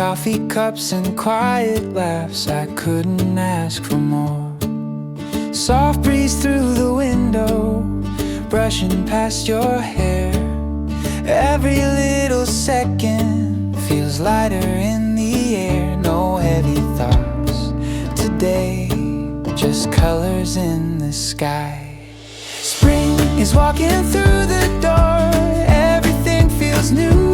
coffee cups and quiet laughs, I couldn't ask for more. Soft breeze through the window, brushing past your hair. Every little second feels lighter in the air. No heavy thoughts today, just colors in the sky. Spring is walking through the door, everything feels new.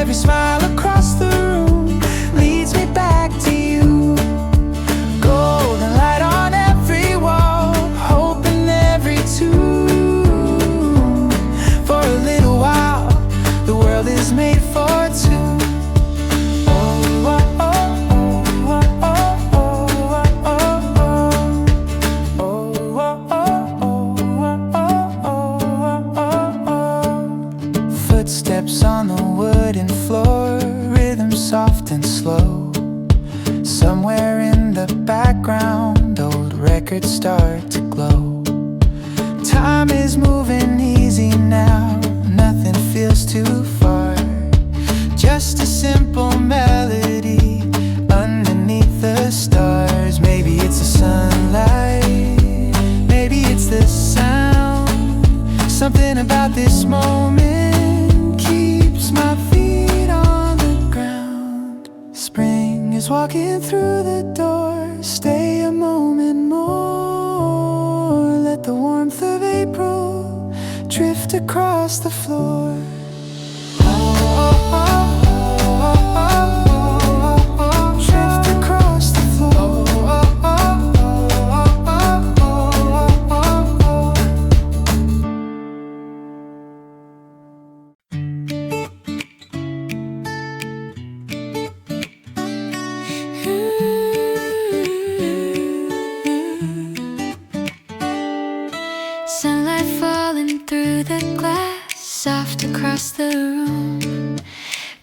Every smile across the room leads me back to you. Golden light on every wall, hope in every tune. For a little while, the world is made for two. Footsteps on the wooden floor, rhythm soft and slow. Somewhere in the background, old records start to glow. Time is moving easy now, nothing feels too far. Just a simple melody underneath the stars. Maybe it's the sunlight, maybe it's the sound. Something about this moment keeps my feet on the ground. Spring is walking through the door, stay a moment more. Let the warmth of April drift across the floor. Drift across the floor. Sunlight falling through the glass, soft across the room.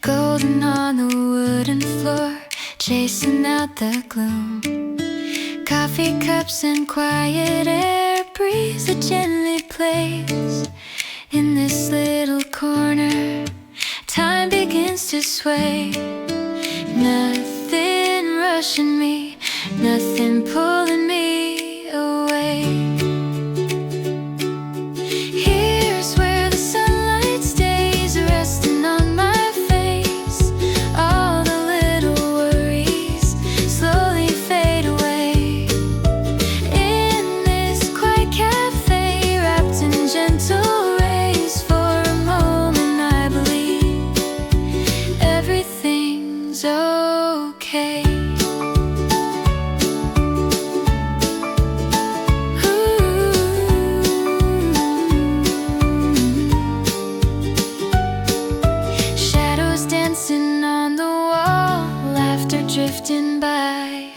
Golden on the wooden floor, chasing out the gloom. Coffee cups and quiet air, breeze that gently plays. In this little corner, time begins to sway. Nothing rushing me, nothing pulling me away. Here's where the sunlight stays, resting on my face. All the little worries slowly fade away. In this quiet cafe, wrapped in gentle rays, for a moment I believe everything's okay. Shadows dancing on the wall, laughter drifting by.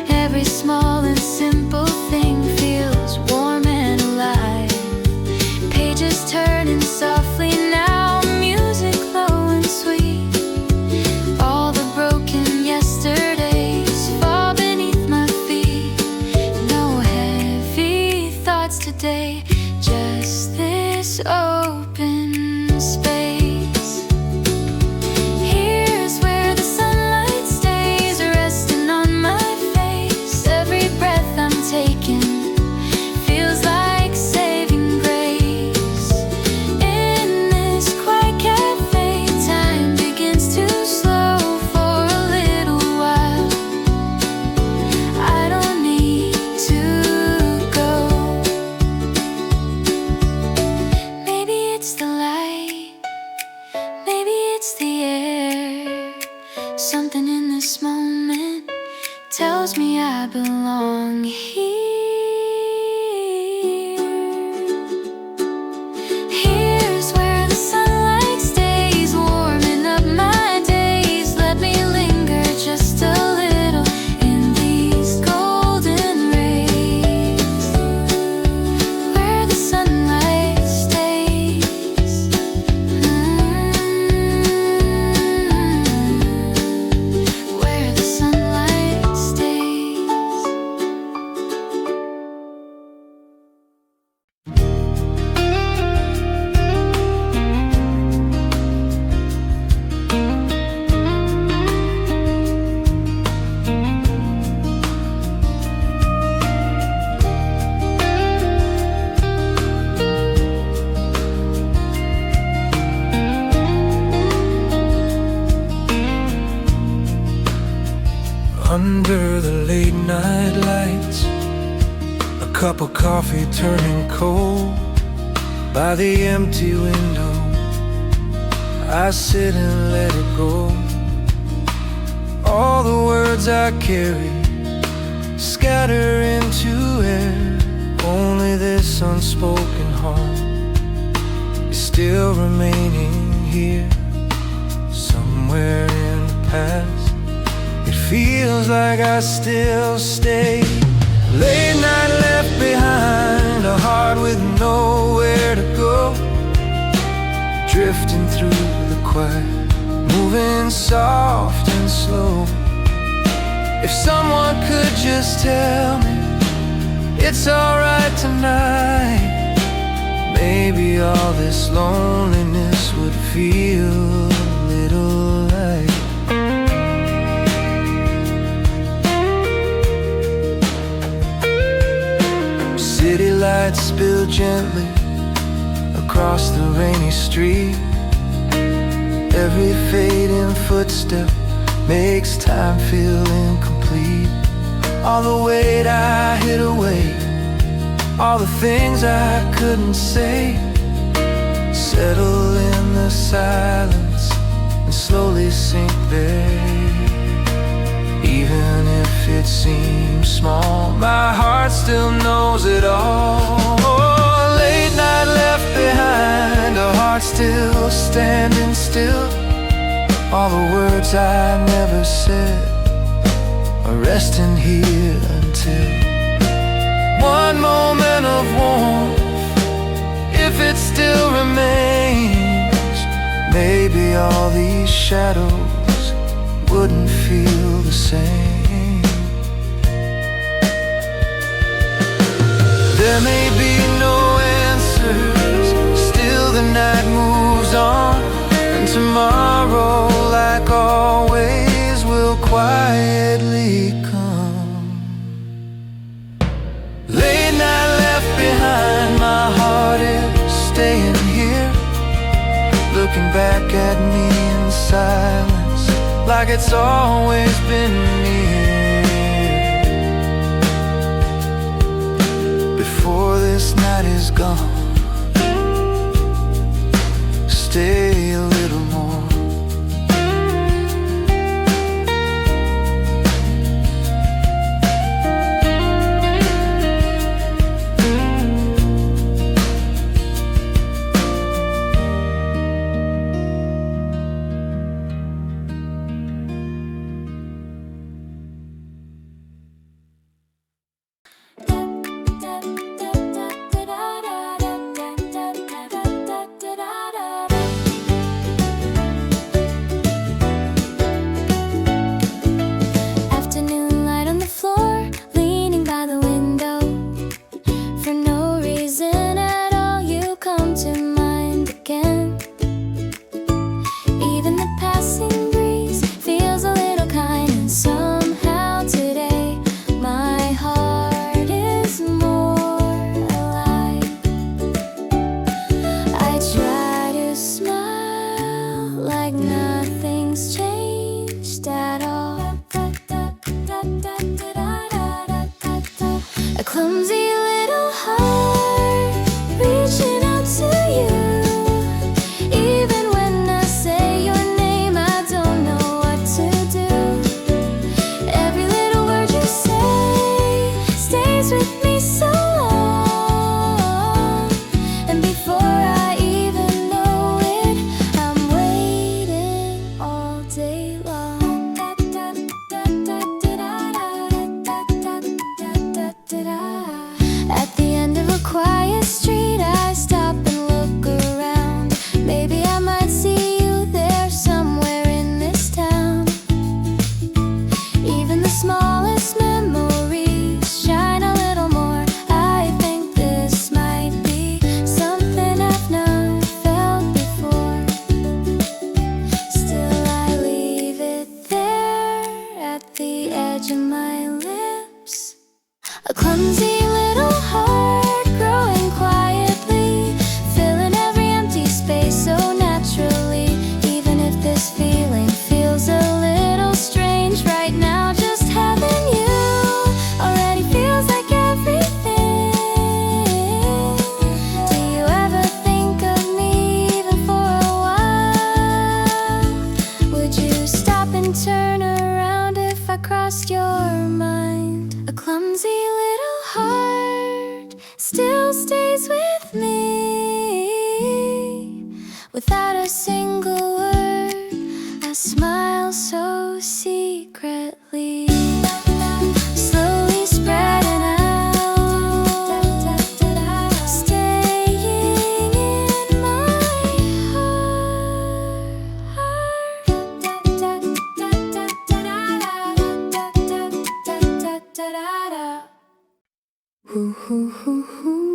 Every small and simple thing feels warm and alive. Pages turning softly now, music low and sweet. All the broken yesterdays fall beneath my feet. No heavy thoughts today, just this open space. Here's where the sunlight stays, resting on my face. Every breath I'm taking feels like saving grace. In this quiet cafe, time begins to slow for a little while. I don't need to go. Maybe it's the light, maybe it's the air. Something in this moment tells me I belong here. Here's where the sunlight stays, warming up my days. Let me linger just a little in these golden rays. Where the sunlight stays. Where the sunlight stays. Under the late night lights, a cup of coffee turning cold. By the empty window, I sit and let it go. All the words I carry scatter into air. Only this unspoken heart is still remaining here. Somewhere in the past, it feels like I still stay. Late night left behind, a heart with nowhere to go. Drifting through the quiet, moving soft and slow. If someone could just tell me it's alright tonight, maybe all this loneliness would feel a little light. City lights spill gently across the rainy street. Every fading footstep makes time feel incomplete. All the weight I hid away, all the things I couldn't say, settle in the silence and slowly sink there. Even if it seems small, my heart still knows it all. Oh, late night left behind, a heart still standing still. All the words I never said are resting here until one moment of warmth, if it still remains. Maybe all these shadows wouldn't feel the same. There may be no answers, still the night moves on, and tomorrow, like always, will quietly come. Late night left behind, my heart is staying here, looking back at me in silence, like it's always been near. Before this night is gone, stay a little more. single word. I smile so secretly, slowly spreading out, staying in my heart. Ooh, ooh, ooh, ooh.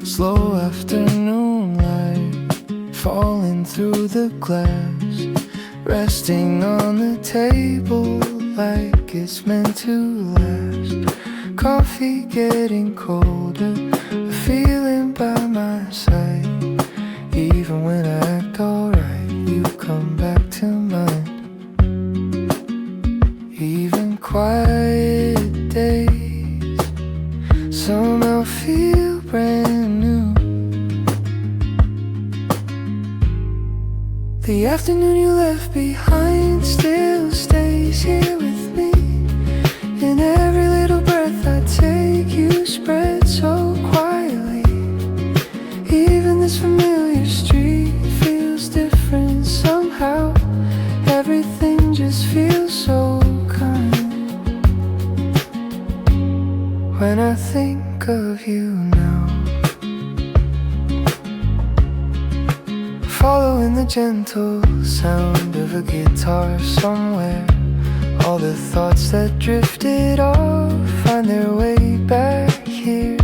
Slow afternoon light falling through the glass, resting on the table like it's meant to last. Coffee getting colder, a feeling by my side. Even when I act alright, you come back to mind. Even quiet days somehow feel brand new. The afternoon you left behind still stays here with me. In every little breath I take, you spread so quietly. Even this familiar street feels different somehow. Everything just feels so kind. When I think of you now, following the gentle sound of a guitar somewhere, all the thoughts that drifted off find their way back here.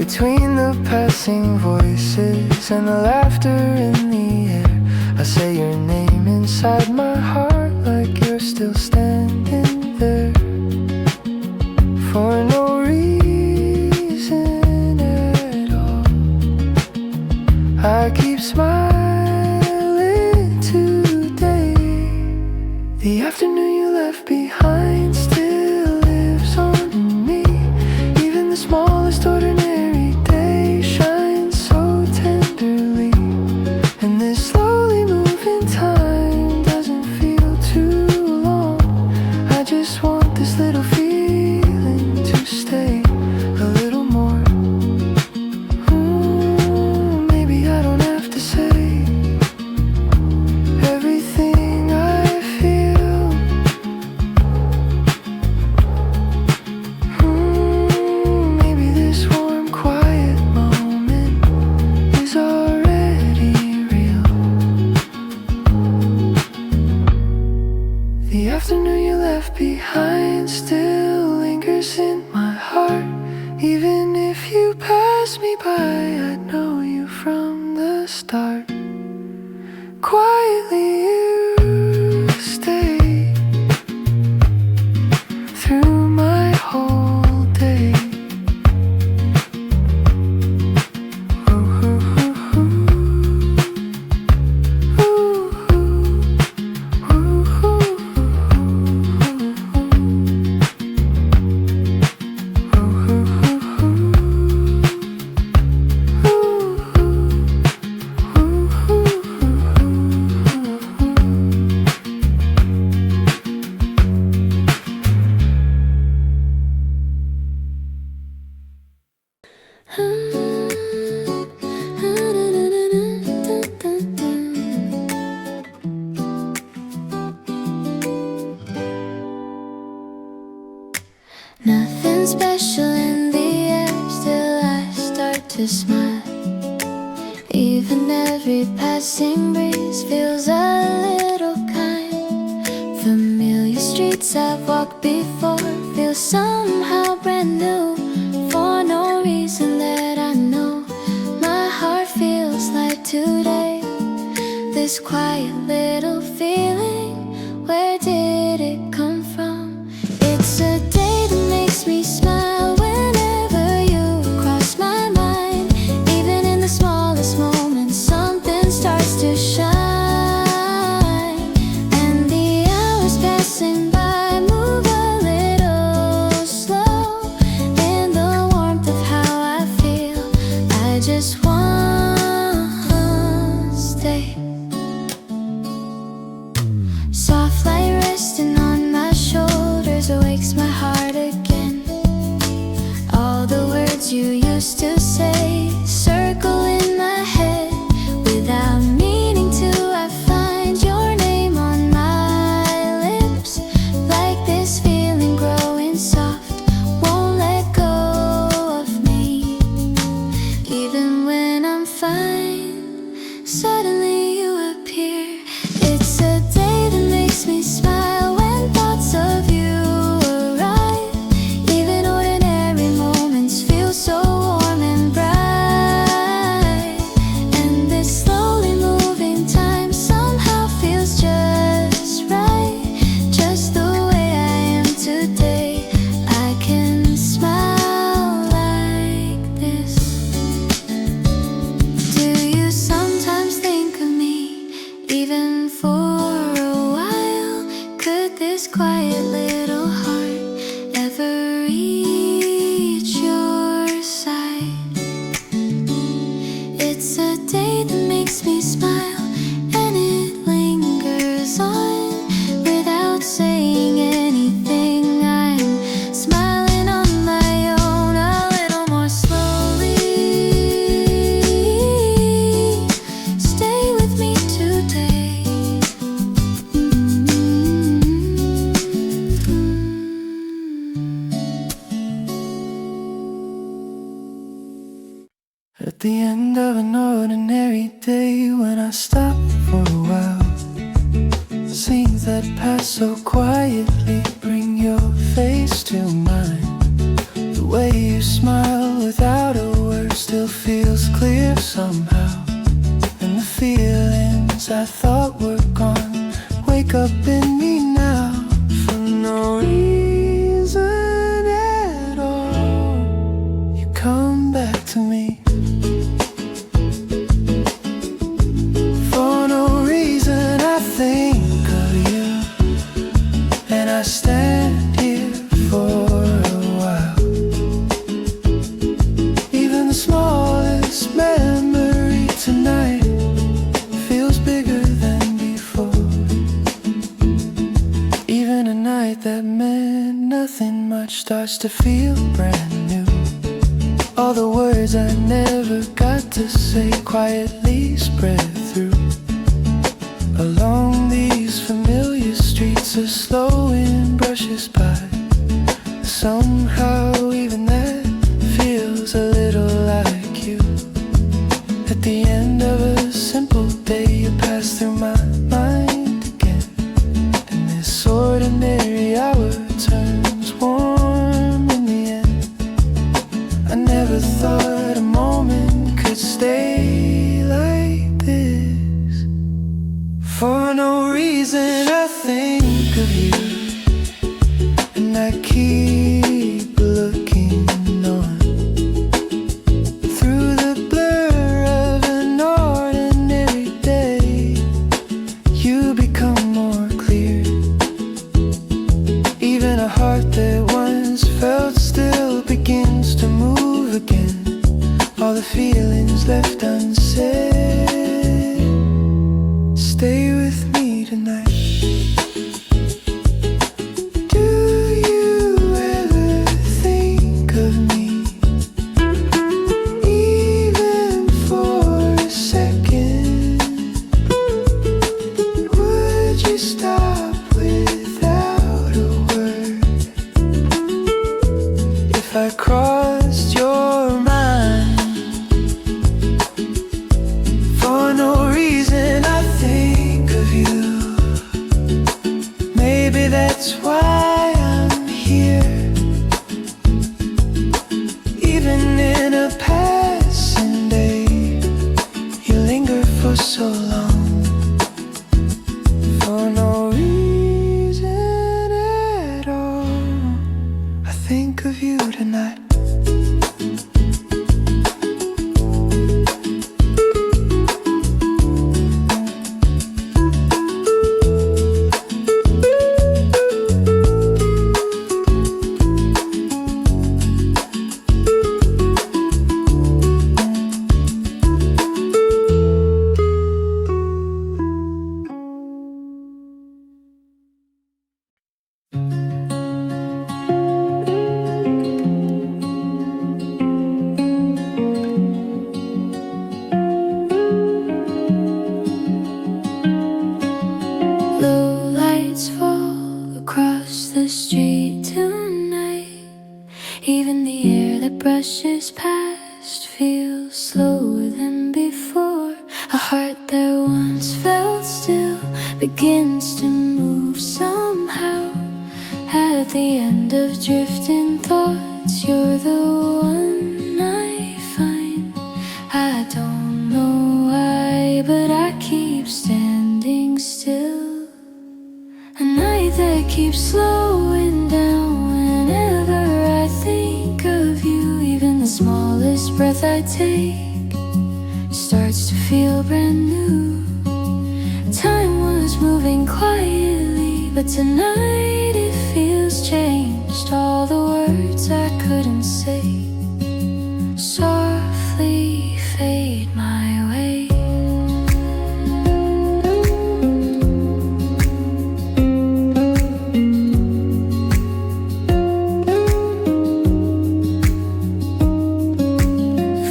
Between the passing voices and the laughter in the air, I say your name inside my heart like you're still standing there. For no reason at all, I keep smiling today. The afternoon you left behind still lives on in me. Even the smallest ordinary day shines so tenderly. And this slowly moving time doesn't feel too long. I just want this little feeling to stay a little more. Maybe I don't have to say everything I feel. Maybe this warm, quiet moment is already real. The afternoon you left behind still lingers in my heart. Even if you pass me by, I'd know you from the start. Quietly you stay through my whole day. Ooh, ooh, ooh, ooh. Ooh, ooh, Nothing special in the air, still I start to smile. Even every passing breeze feels a little kind. Familiar streets I've walked before feel somehow brand new. For no reason that I know, my heart feels like today. This quiet little feeling, where did it come from? It's a day that makes me smile whenever you cross my mind. Even in the smallest moments, something starts to shine. And the hours passing by move a little slow in the warmth of how words you used to say circle in my head without meaning to. I find your name on my lips, like this feeling growing soft, won't let go of me. Even when I'm fine, suddenly you appear. It's a day that makes me smile when thoughts of you arrive. Even ordinary moments feel so warm and bright. And this slowly moving time somehow feels just right. Just the way I am today, I can smile like this. Do you sometimes think of me, even for a while? Could this quiet little heart ever reach your side? It's a day that makes me smile, and it lingers on without saying anything. I'm smiling on my own, a little more slowly. Stay with me today. At the end of an ordinary day, when I stop for a while, scenes that pass so quietly bring your face to mine. The way you smile without a word still feels clear somehow. And the feelings I thought were gone wake up in me now. For no reason at all, you come back to me. For no reason I think of you, and I stand here for a while. Even the smallest memory tonight feels bigger than before. Even a night that meant nothing much starts to feel brand new. All the words I never got to say quietly spread through. Along these familiar streets, a slow wind brushes by. Somehow even that feels a little like you. At the end of a simple day, you pass through my mind again, and this ordinary hour turns warm in the end. I never thought a moment could stay like this. For no reason I think of you, and I keep looking on. Through the blur of an ordinary day, you become more clear. Even a heart that once felt still begins to move again. All the feelings left unsaid. Stay with me tonight. Do you ever think of me, even for a second? Would you stop without a word if I crossed your mind? For no reason I think of you, past feels slower than before. A heart that once felt still begins to move somehow. At the end of drifting thoughts, you're the one I find. I don't know why, but I keep standing still. A night that keeps slowing down whenever I think of you. Even the smallest breath I take starts to feel brand new. Time was moving quietly, but tonight it feels changed. All the words I couldn't say softly fade my way.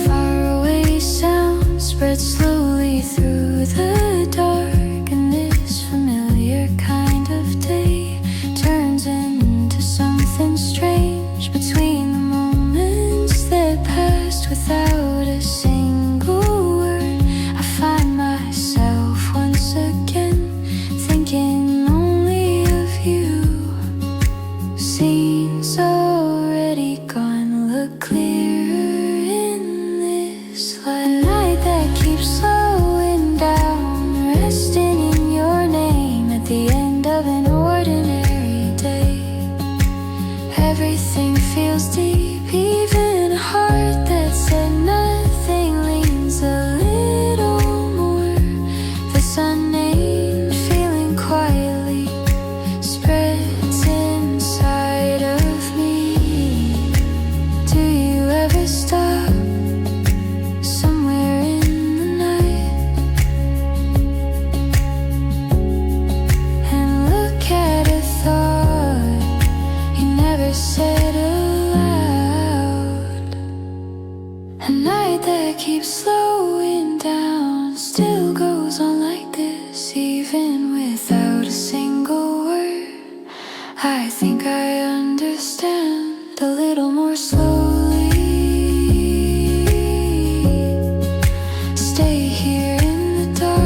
Faraway sound spread slowly through the dark, and this familiar kind of day turns into something strange. Between the moments that passed without a single word, I find myself once again thinking only of you. Scenes already gone look clearer in this light. Night that keeps slowing down, resting in your name at the end of an ordinary day. Everything feels deep, even a heart that said nothing leans a little more. This unnamed feeling quietly spreads inside of me. Do you ever stop somewhere in the night and look at a thought you never said aloud? A night that keeps slowing down still goes on like this, even without a single word. I think I understand a little more slowly. Stay here in the dark.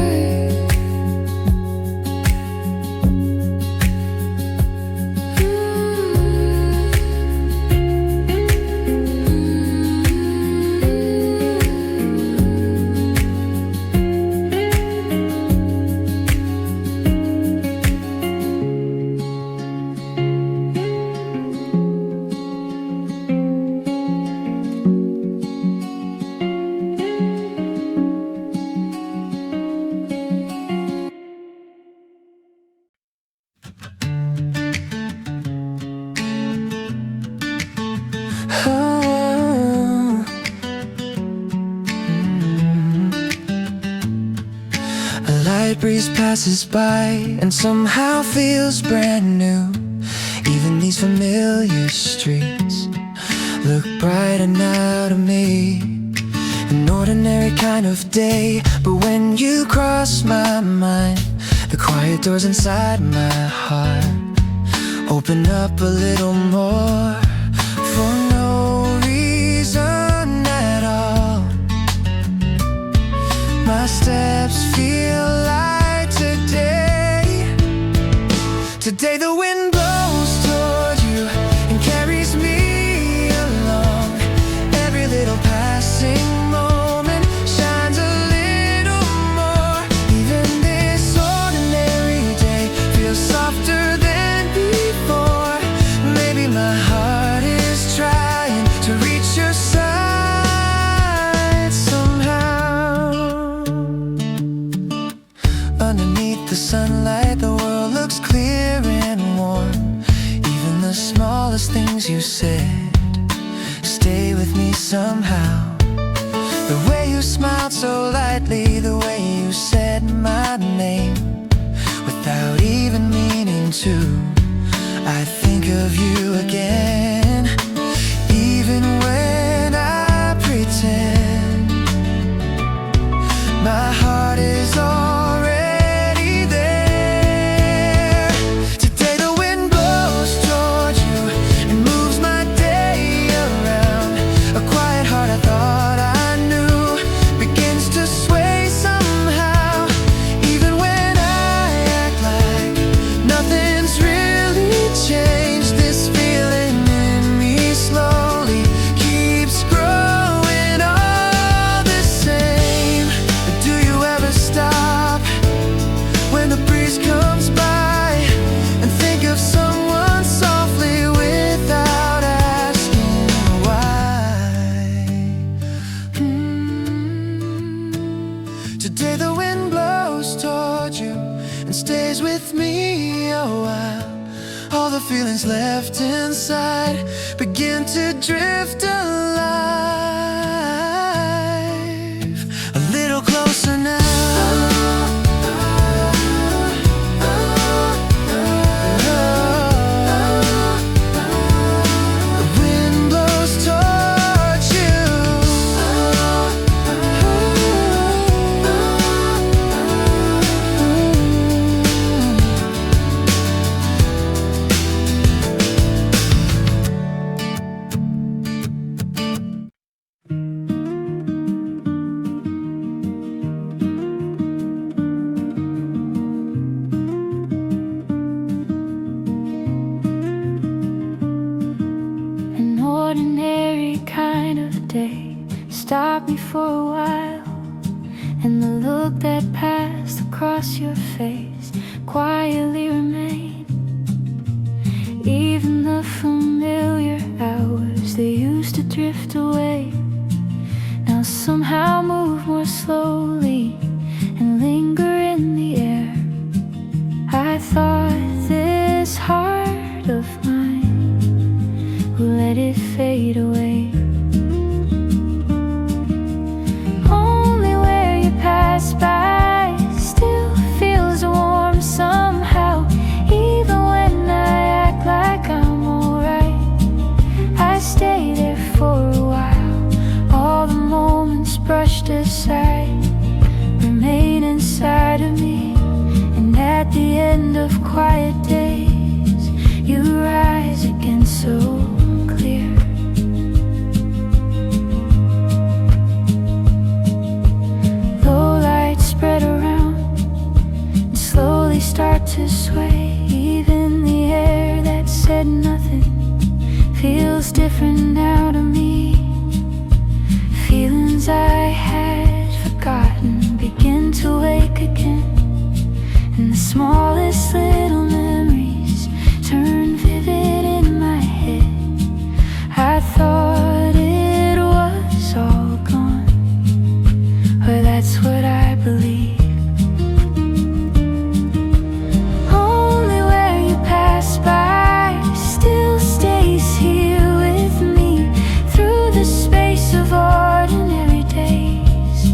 A light breeze passes by and somehow feels brand new. Even these familiar streets look brighter now to me. An ordinary kind of day, but when you cross my mind, the quiet doors inside my heart open up a little more. For no reason at all, my steps feel light today. Today the wind blows toward you and carries me along. Every little passing moment shines a little more. Even this ordinary day feels softer than before. Maybe my heart is trying to reach your side somehow. Underneath the sunlight, the world looks clear and warm. Even the smallest things you said stay with me somehow. The way you smiled so lightly, the way you said my name without even meaning to. I think of you again, even when I pretend. My heart is already there. Today the wind blows toward you and moves my day around. A quiet heart I and stays with me a while. All the feelings left inside begin to drift alive. A little closer now. Stop me for a while, and the look that passed across your face quietly remained. Even the familiar hours that used to drift away now somehow move more slowly and linger in the air. I thought this heart of mine would let it fade away. Pass by still feels warm somehow, even when I act like I'm alright. I stay there for a while, all the moments brushed aside remain inside of me, and at the end of quiet days you rise again so clear. Spread around and slowly start to sway. Even the air that said nothing feels different now to me. Feelings I had forgotten begin to wake again, and the smallest little memories turn vivid in my head. I thought it was all gone, or that's what I believe. Only where you pass by still stays here with me through the space of ordinary days.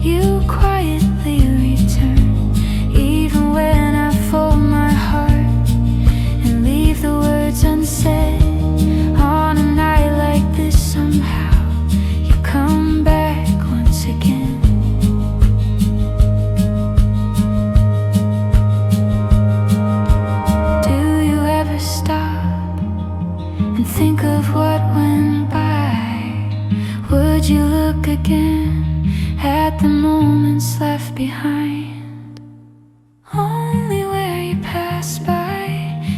You quietly return, even when I fold my heart and leave the words unsaid. On a night like this, somehow you come back once again. Think of what went by. Would you look again at the moments left behind? Only where you pass by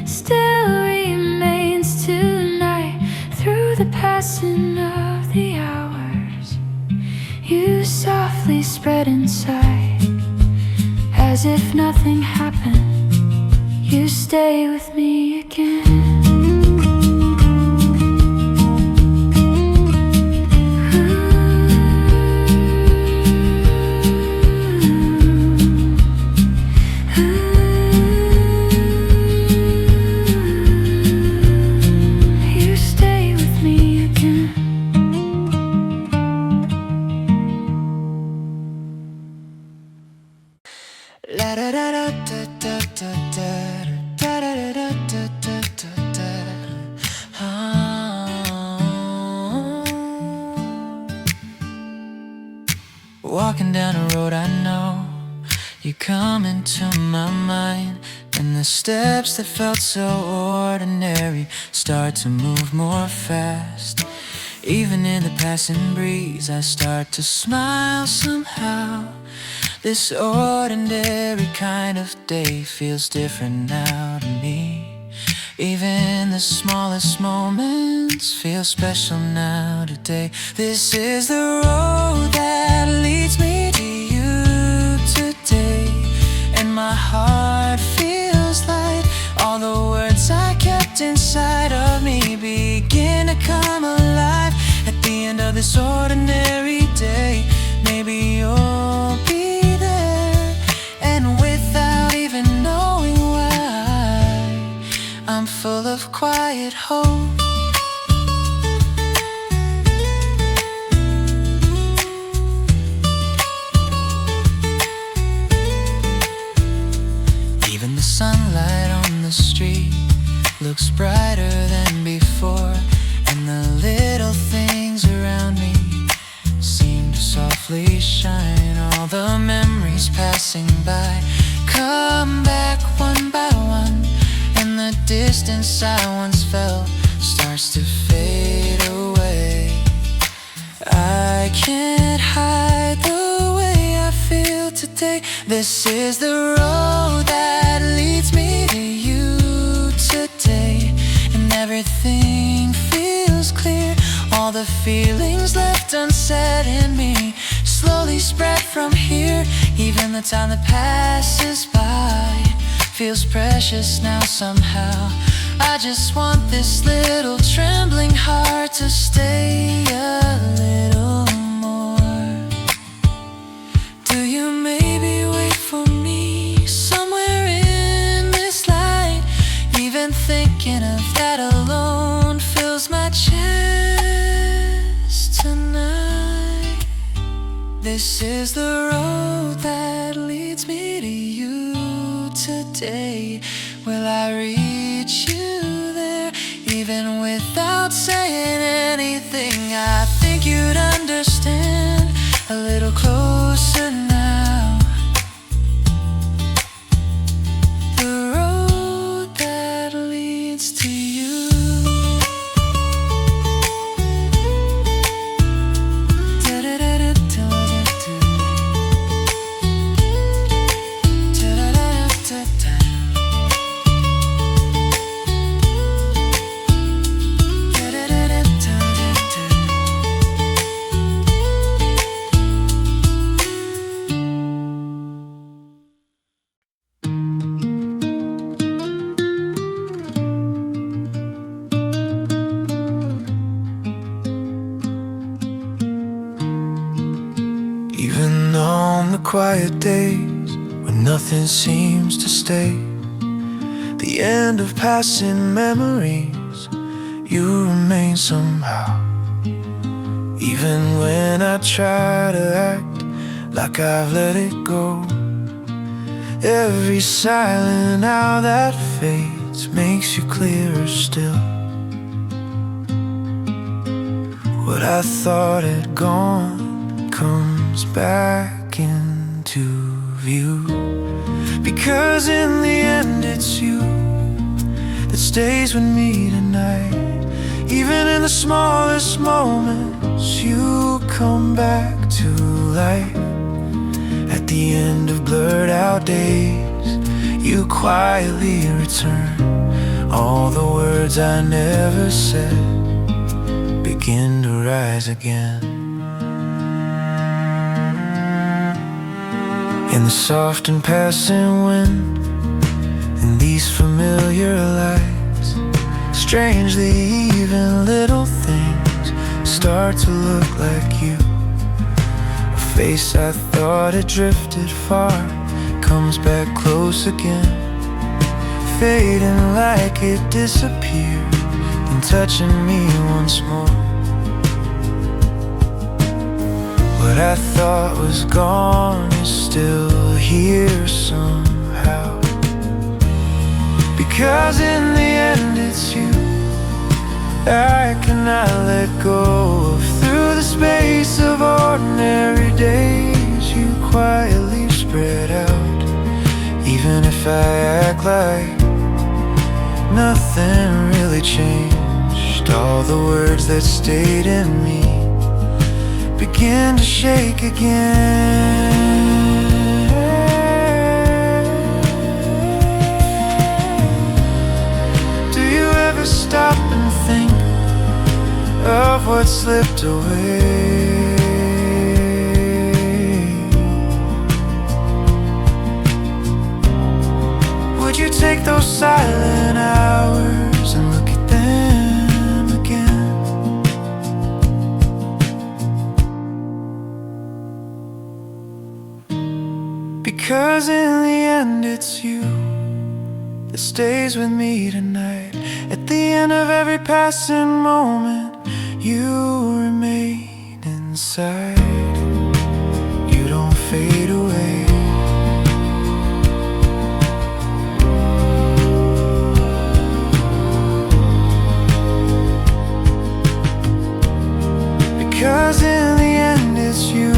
still remains tonight. Through the passing of the hours, you softly spread inside. As if nothing happened, you stay with me again. Walking down a road I know, you come into my mind, and the steps that felt so ordinary start to move more fast. Even in the passing breeze I start to smile somehow. This ordinary kind of day feels different now to me. Even the smallest moments feel special now today. This is the road that leads me to you today, and my heart feels light. All the words I kept inside of me begin to come alive. At the end of this ordinary day, maybe you'll be there, and without even knowing softly shine. All the memories passing by come back one by one, and the distance I once felt starts to fade away. I can't hide the way I feel today. This is the road that leads me to you today, and everything feels clear. All the feelings left unsaid in me slowly spread from here. Even the time that passes by feels precious now somehow. I just want this little trembling heart to stay a little more. Do you maybe wait for me somewhere in this light? Even thinking of that alone fills my chest tonight. This is the road that leads me to you today. Will I reach you there? Even without saying anything, I think you'd understand a little closer now. The road that leads to you. Even on the quiet days when nothing seems to stay, the end of passing memories, you remain somehow. Even when I try to act like I've let it go, every silent hour that fades makes you clearer still. What I thought had gone comes back into view, because in the end it's you that stays with me tonight. Even in the smallest moments you come back to life. At the end of blurred out days you quietly return. All the words I never said begin to rise again. In the soft and passing wind, in these familiar lights, strangely even little things start to look like you. A face I thought had drifted far comes back close again, fading like it disappeared and touching me once more. What I thought was gone is still here somehow, because in the end it's you I cannot let go of. Through the space of ordinary days you quietly spread out. Even if I act like nothing really changed, all the words that stayed in me begin to shake again. Do you ever stop and think of what slipped away? Would you take those silent hours and look at them again? Because in the end it's you that stays with me tonight. At the end of every passing moment you remain inside. You don't fade away. Because in the end it's you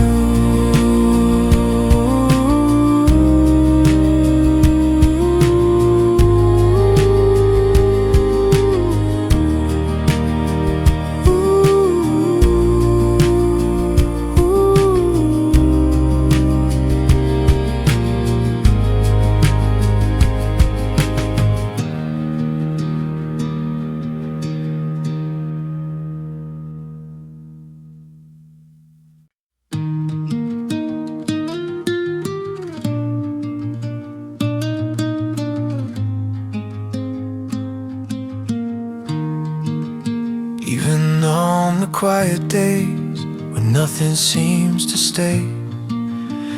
quiet days when nothing seems to stay,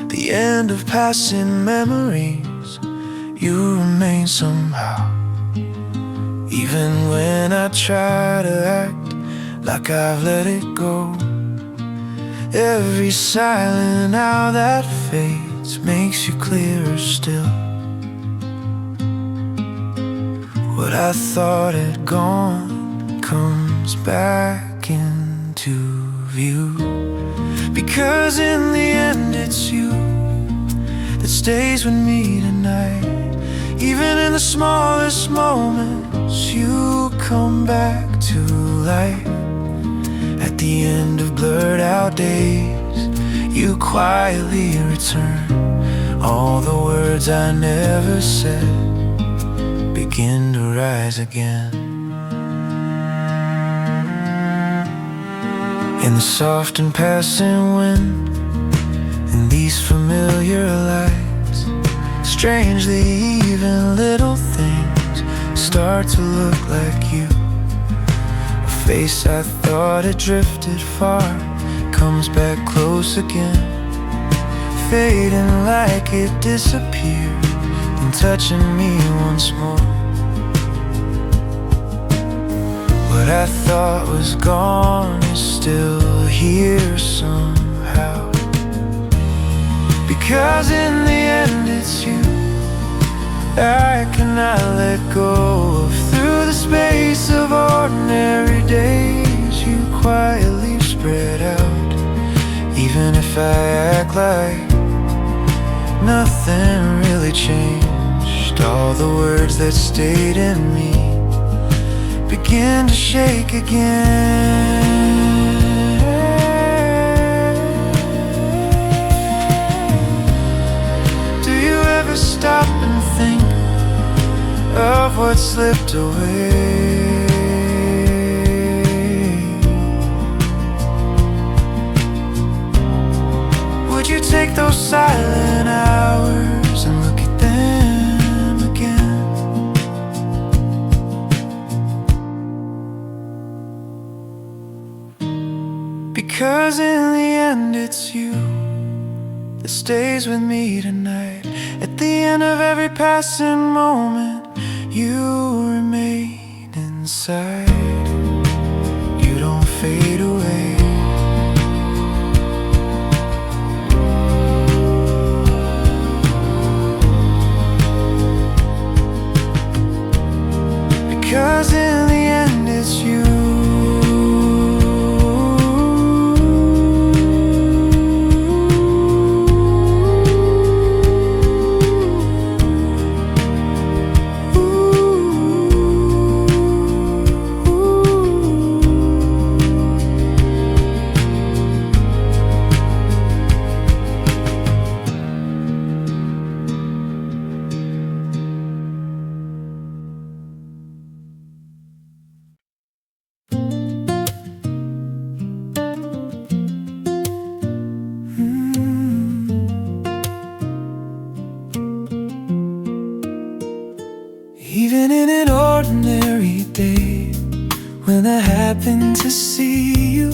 the end of passing memories, you remain somehow. Even when I try to act like I've let it go, every silent hour that fades makes you clearer still. What I thought had gone comes back into view, because in the end it's you that stays with me tonight. Even in the smallest moments you come back to life. At the end of blurred out days you quietly return. All the words I never said begin to rise again. In the soft and passing wind, in these familiar lights, strangely even little things start to look like you. A face I thought had drifted far comes back close again, fading like it disappeared and touching me once more. What I thought was gone is still here somehow, because in the end it's you I cannot let go of. Through the space of ordinary days you quietly spread out. Even if I act like nothing really changed, all the words that stayed in me begin to shake again. Do you ever stop and think of what slipped away? Would you take those silent hours and look at them again? Because in the end it's you that stays with me tonight. At the end of every passing moment you remain inside. You don't fade away. Because in the end it's you. Even in an ordinary day, when I happen to see you,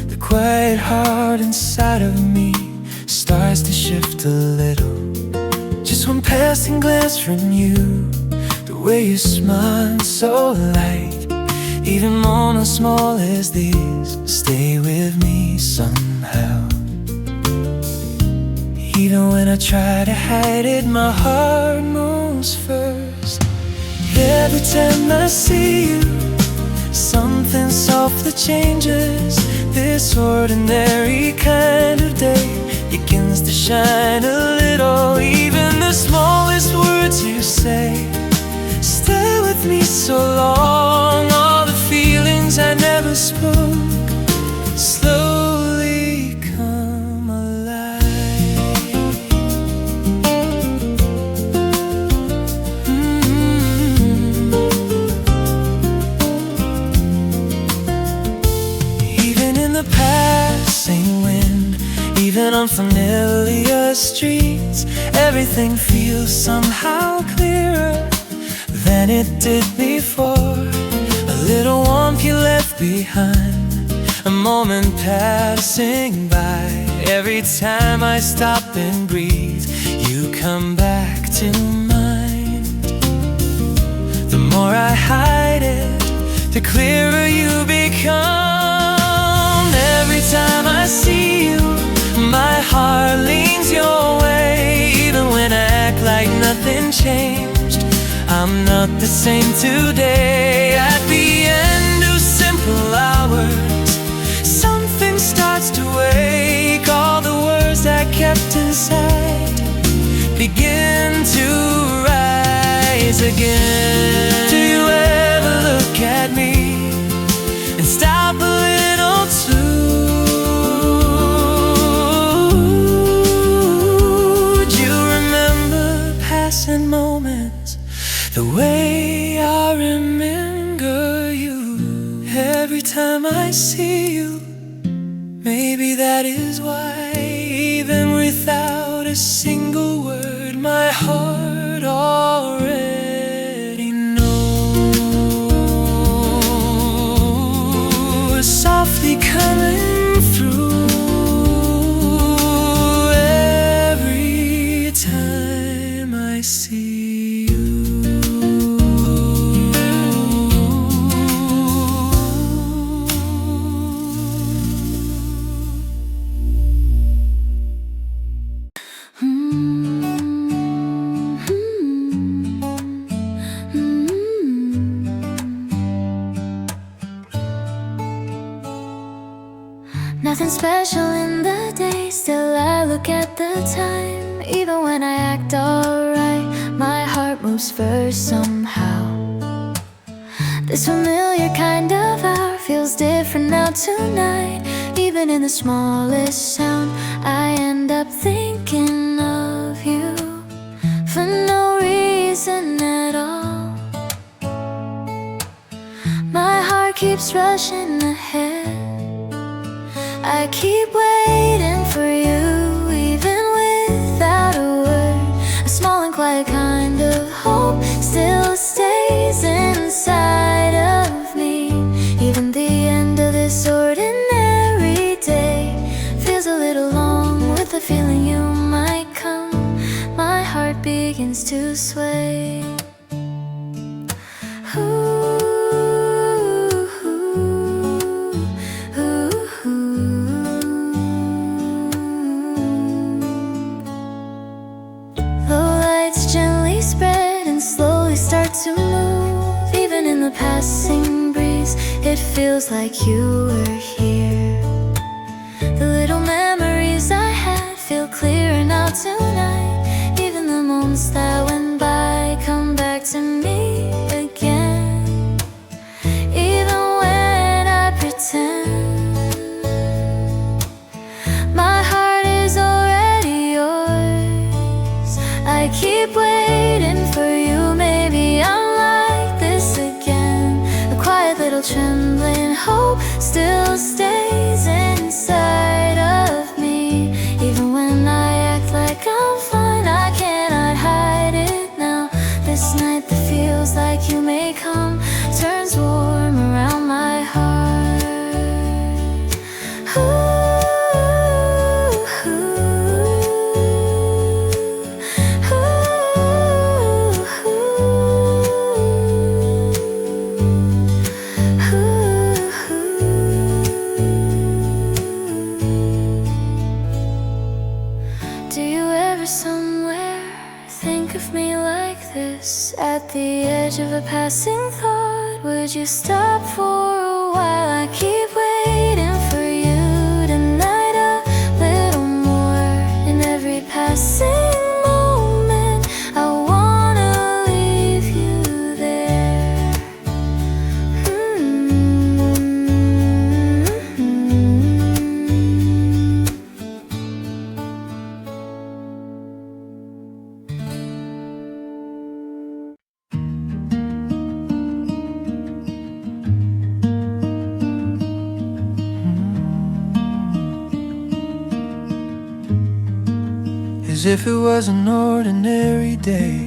the quiet heart inside of me starts to shift a little. Just one passing glance from you, the way you smile so light. Even moments small as these stay with me somehow. Even when I try to hide it, my heart moves first. Every time I see you, something softly changes. This ordinary kind of day begins to shine a little. Even the smallest words you say stay with me so long. All the feelings I never spoke slowly come alive. Even in the passing wind, even on familiar streets, everything feels somehow clearer than it did before. A little warmth you left behind, a moment passing by. Every time I stop and breathe, you come back to mind. The more I hide it, the clearer you become. Every time I see you, my heart leans your way. Even when I act like nothing changed, I'm not the same today. At the end of simple hours, something starts to wake. All the words I kept inside begin to rise again. Do you ever look at me and stop a little too? Do you remember passing moments the way I remember you? Every time I see you, maybe that is why, even without a single word, my heart already knows. Softly coming through every time I see you. Nothing special in the day, still I look at the time. Even when I act alright, my heart moves first somehow. This familiar kind of hour feels different now tonight. Even in the smallest sound, I end up thinking of you for no reason at all. My heart keeps rushing ahead. I keep waiting for you, even without a word. A small and quiet kind of hope still stays inside of me. Even the end of this ordinary day feels a little long with the feeling you might come. My heart begins to sway. To move, even in the passing breeze, it feels like you were here. The little memories I had feel clearer now tonight. Even the moments that went by come back to me again. Even when I pretend my heart is already yours, I keep waiting for you. Maybe I'm like this again. A quiet little trembling hope still stays inside of me. Even when I act like I'm fine, I cannot hide it now. This night that feels like you may come turns warm around my heart. Ooh. At the edge of a passing thought, would you stop for a while? I keep waiting for you tonight, a little more. In every passing moment, I wanna leave you there. As if it was an ordinary day,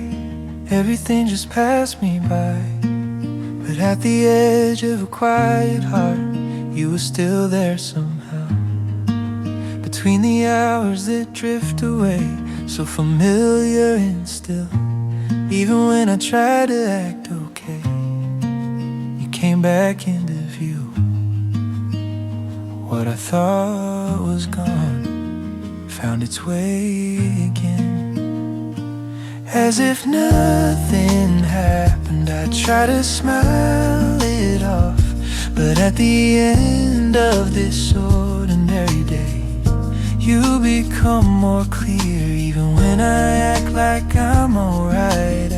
everything just passed me by. But at the edge of a quiet heart, you were still there somehow. Between the hours that drift away, so familiar and still. Even when I tried to act okay, you came back into view. What I thought was gone found its way again. As if nothing happened, I try to smile it off, but at the end of this ordinary day, you become more clear. Even when I act like I'm alright,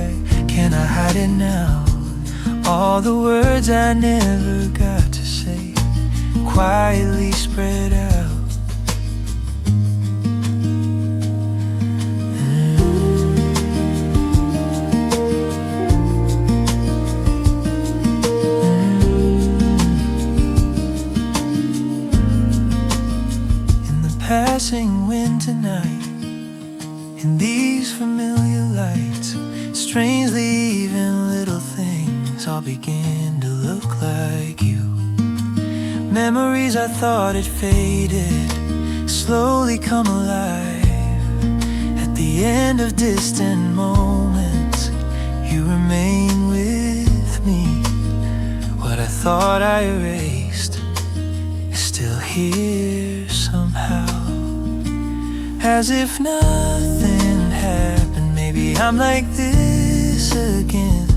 I hide it now. All the words I never got to say quietly spread out. Passing wind tonight, in these familiar lights, strangely even little things all begin to look like you. Memories I thought had faded slowly come alive. At the end of distant moments, you remain with me. What I thought I erased is still here somehow. As if nothing happened, maybe I'm like this again.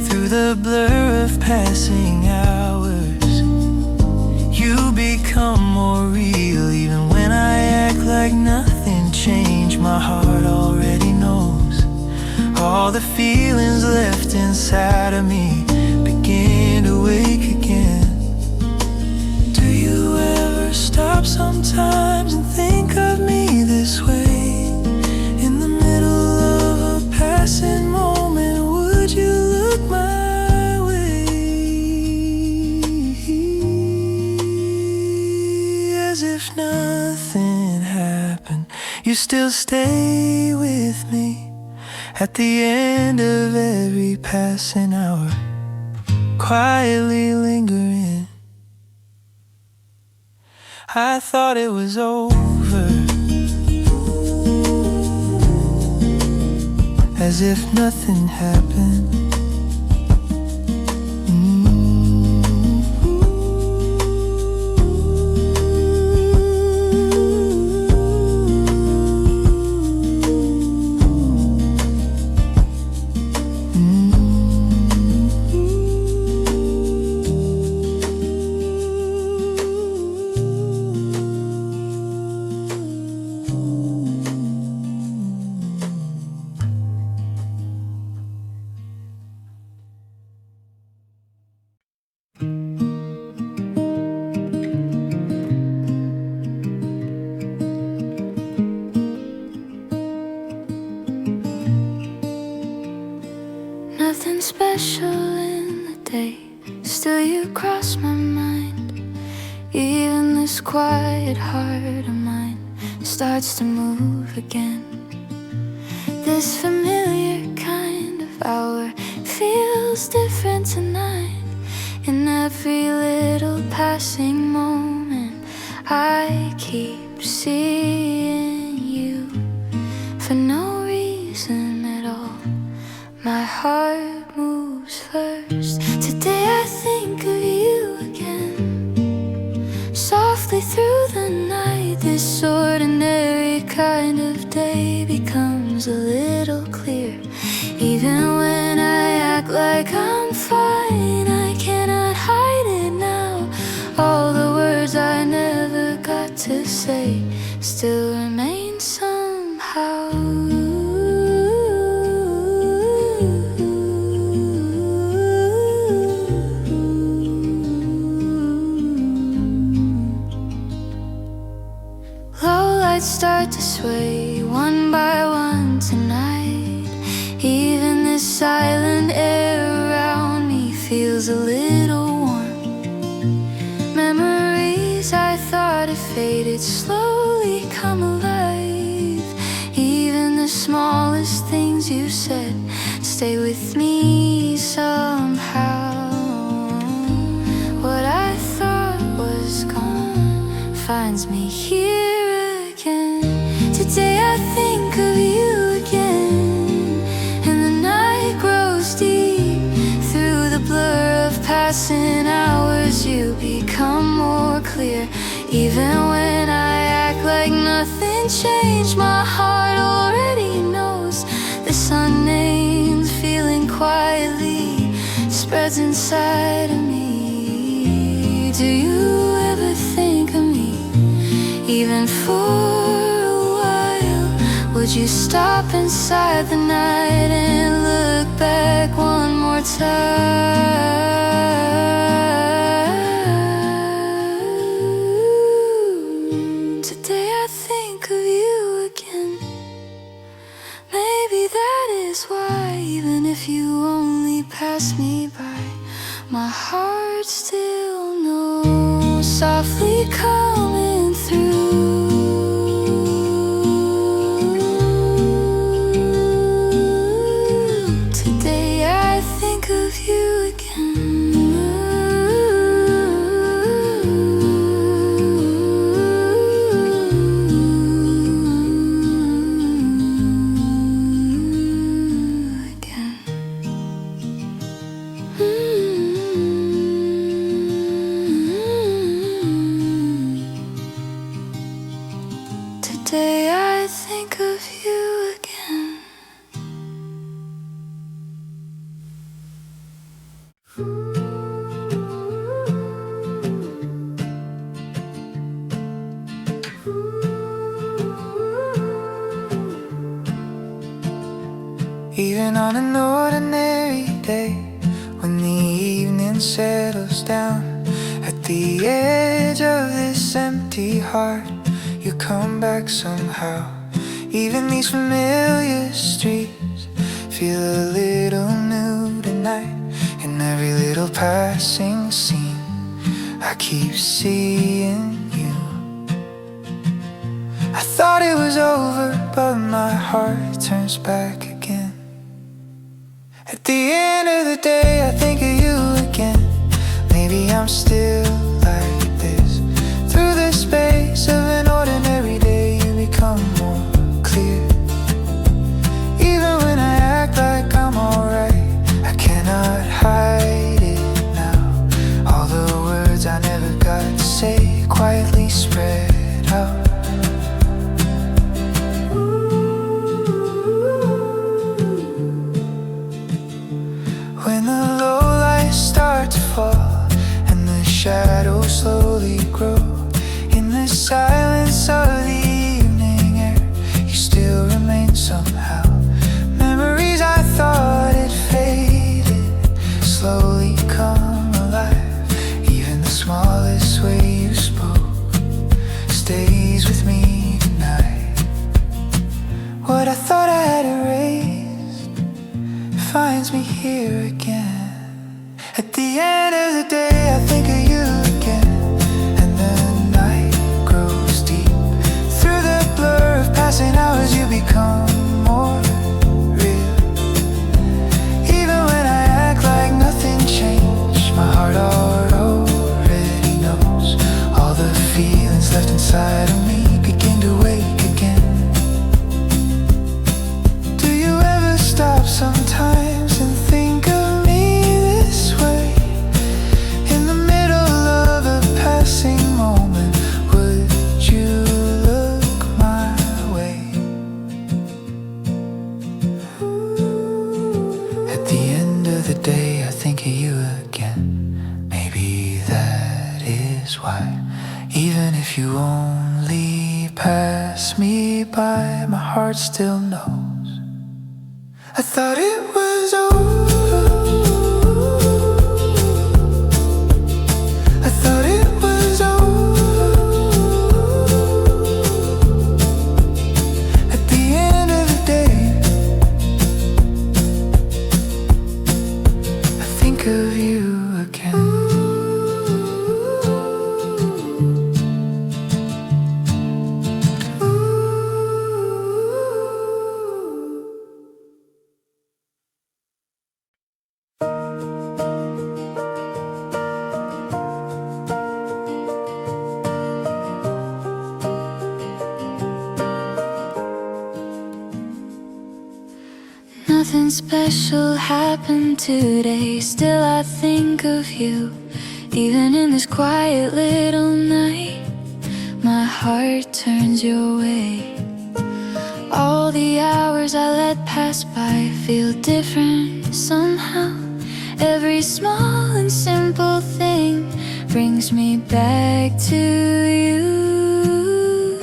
Through the blur of passing hours, you become more real. Even when I act like nothing changed, my heart already knows. All the feelings left inside of me begin to wake again. Do you ever stop sometimes and think of me this way? In the middle of a passing moment, would you look my way? As if nothing happened, you still stay with me. At the end of every passing hour, quietly lingering. I thought it was over, as if nothing happened. Nothing special in the day, still you cross my mind. Even this quiet heart of mine starts to move again. This familiar kind of hour feels different tonight. In every little passing moment, I keep seeing you for no reason at all. My heart moves first. Today I think of you again. Softly through the night, this ordinary kind of day becomes a little clear. Even when I act like I'm fine, I cannot hide it now. All the words I never got to say still remain somehow. Start to sway one by one tonight. Even the silent air around me feels a little warm. Memories I thought had faded slowly come alive. Even the smallest things you said stay with me somehow. What I thought was day I think of you again, and the night grows deep. Through the blur of passing hours, you become more clear. Even when I act like nothing changed, my heart already knows. This unnamed feeling quietly spreads inside of me. Do you ever think of me, even for a while? Would you stop inside the night and look back one more time? Today I think of you again. Maybe that is why, even if you only pass me by, my heart still knows. Softly coming through. Today I think of you Today I think of you again. Even on an ordinary day, when the evening settles down, at the edge of this empty heart, you come back somehow. Even these familiar streets feel a little new tonight. In every little passing scene, I keep seeing you. I thought it was over, but my heart turns back again. At the end of the day, I think of you again. Maybe I'm still like this. Through the space of an ordinary day, you become more clear. Even when I act like I'm alright, I cannot hide it now. All the words I never got to say quietly spread out. When the low lights start to fall and the shadows slowly grow, in the silence of the evening air, you still remain somehow. Memories I thought had faded slowly come alive. Even the smallest way you spoke stays with me tonight. What I thought I had erased finds me here again. At the end of the day, I think of you again, and the night grows deep. Through the blur of passing hours, you become more real. Even when I act like nothing changed, my heart already knows. All the feelings left inside of me begin to wake again. Do you ever stop sometimes and think of me this way? In the middle of a passing moment, would you look my way? At the end of the day, I think of you again. Maybe that is why, even if you only pass me by, my heart still knows. I thought it was over. I thought it was over. At the end of the day, I think of you again. Nothing special happened today. Still I think of you. Even in this quiet little night, my heart turns your way. All the hours I let pass by feel different somehow. Every small and simple thing brings me back to you.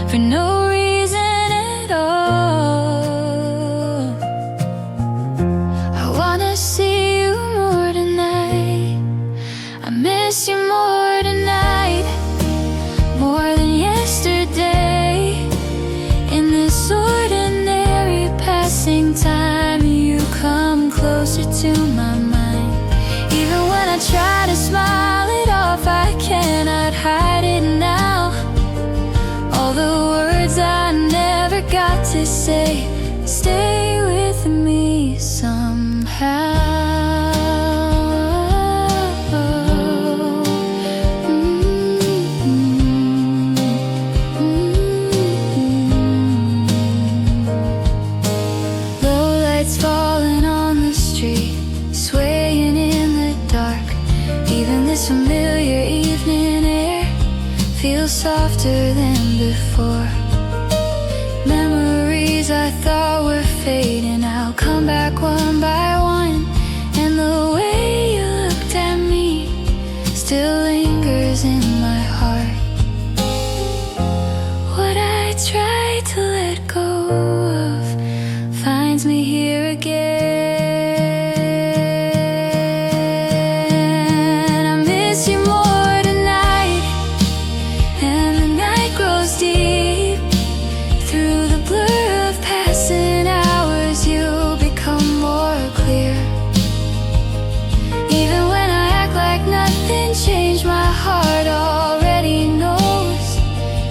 For no reason at all. I wanna see you more tonight. I miss you more tonight, more than yesterday. In this ordinary passing time, you come closer to my mind. Even when I try to smile it off, I cannot hide it now. All the words I never got to say stay with me somehow. Low lights falling on the street, swaying in the dark. Even this familiar evening air feels softer than before. Memories I thought were fading now come back one by one. And the way you looked at me still lingers in my heart. What I tried to let go of finds me here again. I miss you more tonight, and the night grows deep. Through the blur of passing hours, you become more clear. Even when I act like nothing changed, my heart already knows.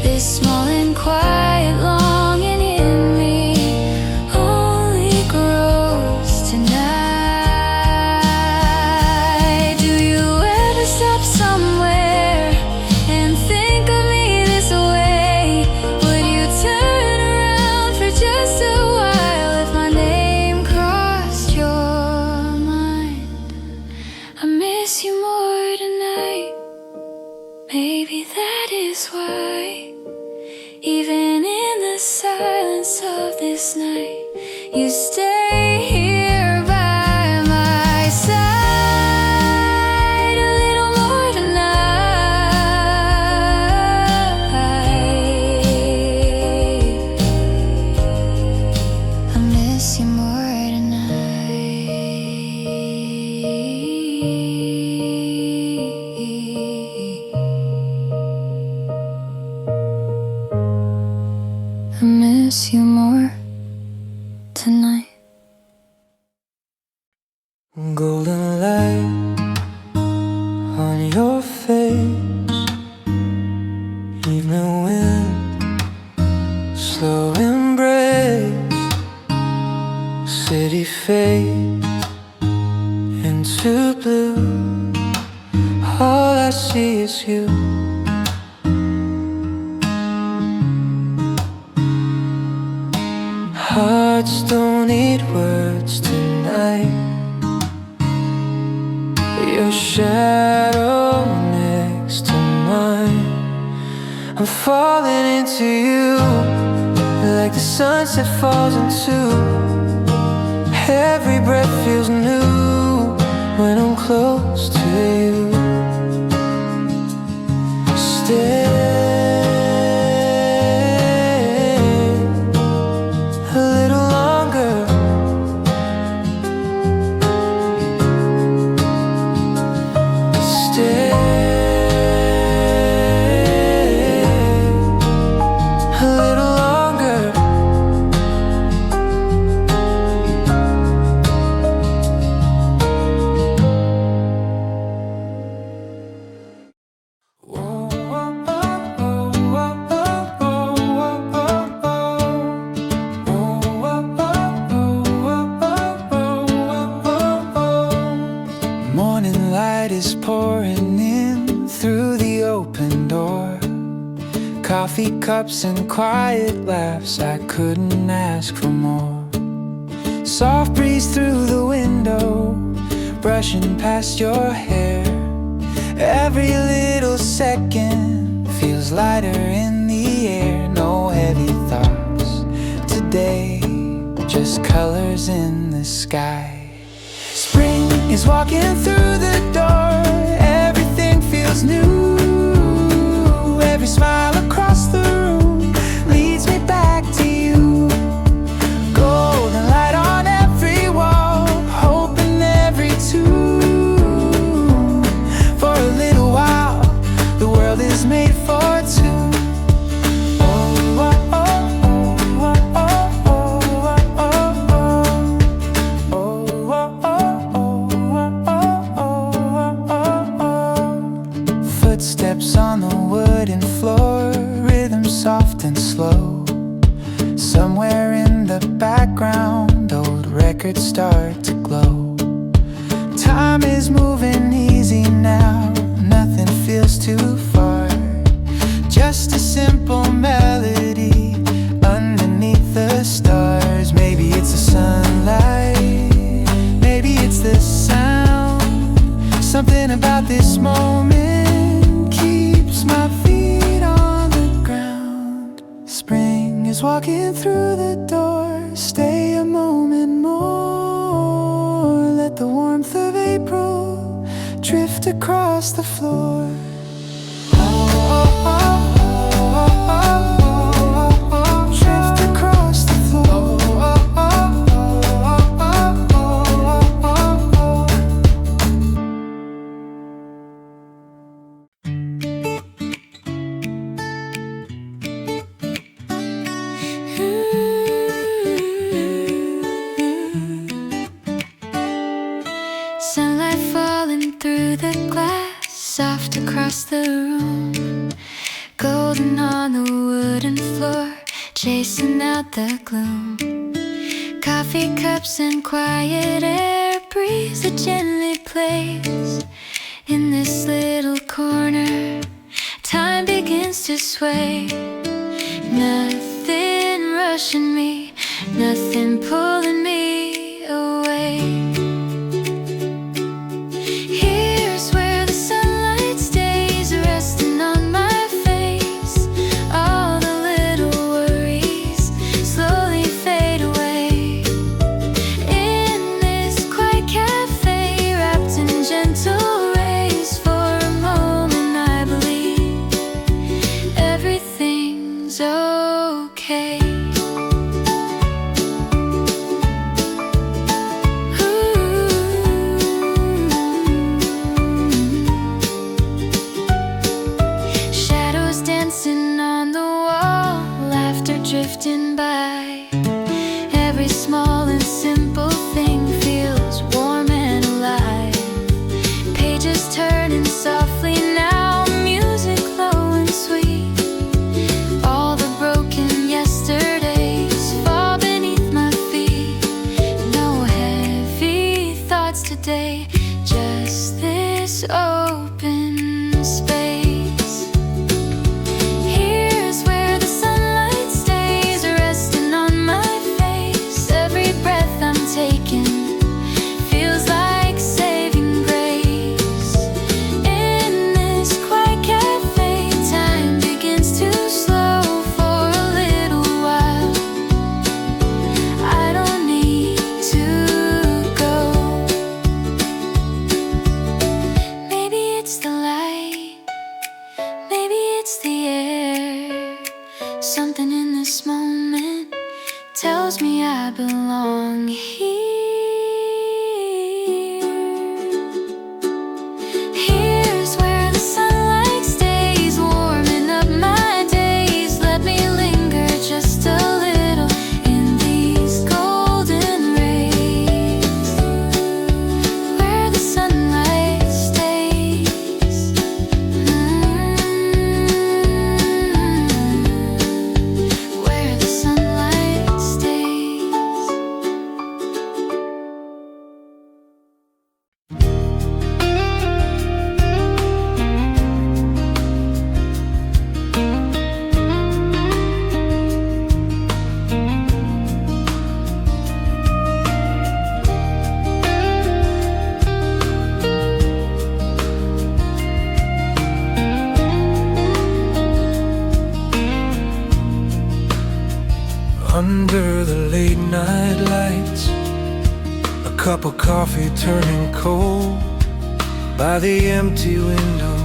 This small and quiet longing in me only grows tonight. Do you ever stop somewhere and think of me this way? Would you turn around for just a while if my name crossed your mind? I miss you more tonight. Maybe that is why, even in the silence of this night, you stay here by my side. A little more tonight. I miss you more tonight. I miss you more tonight. Golden light on your face, evening wind, slow embrace, city fade into blue. All I see is you. Hearts don't need words tonight. Your shadow next to mine. I'm falling into you like the sunset falls into. Every breath feels new when I'm close to you. Stay a little longer. Stay a little longer. Morning light is pouring in through the open door. Coffee cups and quiet laughs, I couldn't ask for more. Soft breeze through the window, brushing past your hair. Every little second feels lighter in the air. No heavy thoughts today, just colors in the sky. Spring is walking through the door, everything feels new. Every smile across the room leads me back to you. Golden light on every wall, hope in every tune. For a little while, the world is made for two. Footsteps on the wooden floor, rhythm soft and slow. Somewhere in the background, old records start to glow. Time is moving easy now, nothing feels too far. Just a simple melody underneath the stars. Maybe it's the sunlight, maybe it's the sound. Something about this moment keeps my feet on the ground. Spring is walking through the door, stay a moment more. Let the warmth of April drift across the floor. Drift across the floor. Sunlight falling through the glass, soft across the room. Golden on the wooden floor, chasing out the gloom. Coffee cups and quiet air breeze that gently plays. In this little corner, time begins to sway. Nothing rushing me, nothing pulling me away. Here's where the sunlight stays, resting on my face. All the little worries slowly fade away. In this quiet cafe, wrapped in gentle rays, for a moment I believe everything's okay. Shadows dancing on the wall, laughter drifting by. Every small and simple thing feels warm and alive. Pages turning softly now, music low and sweet. All the broken yesterdays fall beneath my feet. No heavy thoughts today, just this open space. Here's where the sunlight stays, resting on my face. Every breath I'm taking feels like saving grace. In this quiet cafe, time begins to slow for a little while. I don't need to go. Maybe it's the light, maybe it's the air. Something in this moment tells me I belong here. Here's where the sunlight stays, warming up my days. Let me linger just a little in these golden rays. Where the sunlight stays. Where the sunlight stays. Under the late night lights, a cup of coffee turning cold. By the empty window,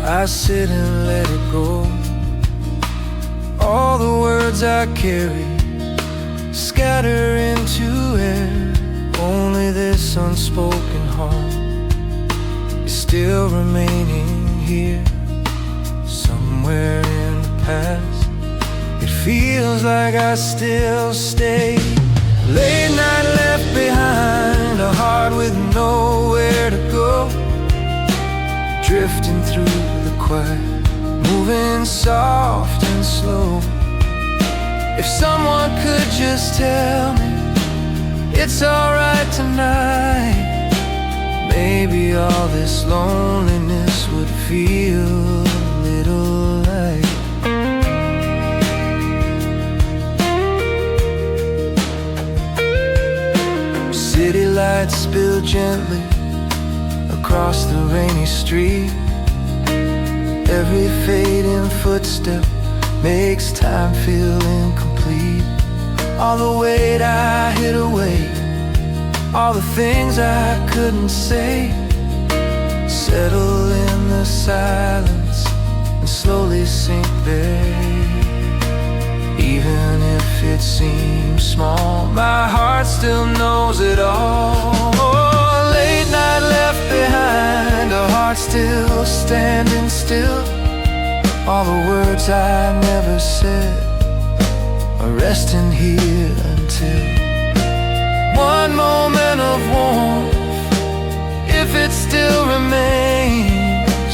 I sit and let it go. All the words I carry scatter into air. Only this unspoken heart is still remaining here. Somewhere in the past, it feels like I still stay. Late night left behind, a heart with nowhere to go. Drifting through the quiet, moving soft and slow. If someone could just tell me it's alright tonight, maybe all this loneliness would feel a little light. City lights spill gently across the rainy street. Every fading footstep makes time feel incomplete. All the weight I hid away, all the things I couldn't say, settle in the silence and slowly sink there. Even if it seems small, my heart still knows it all. Oh, late night left behind, a heart still standing still. All the words I never said are resting here until one moment of warmth, if it still remains.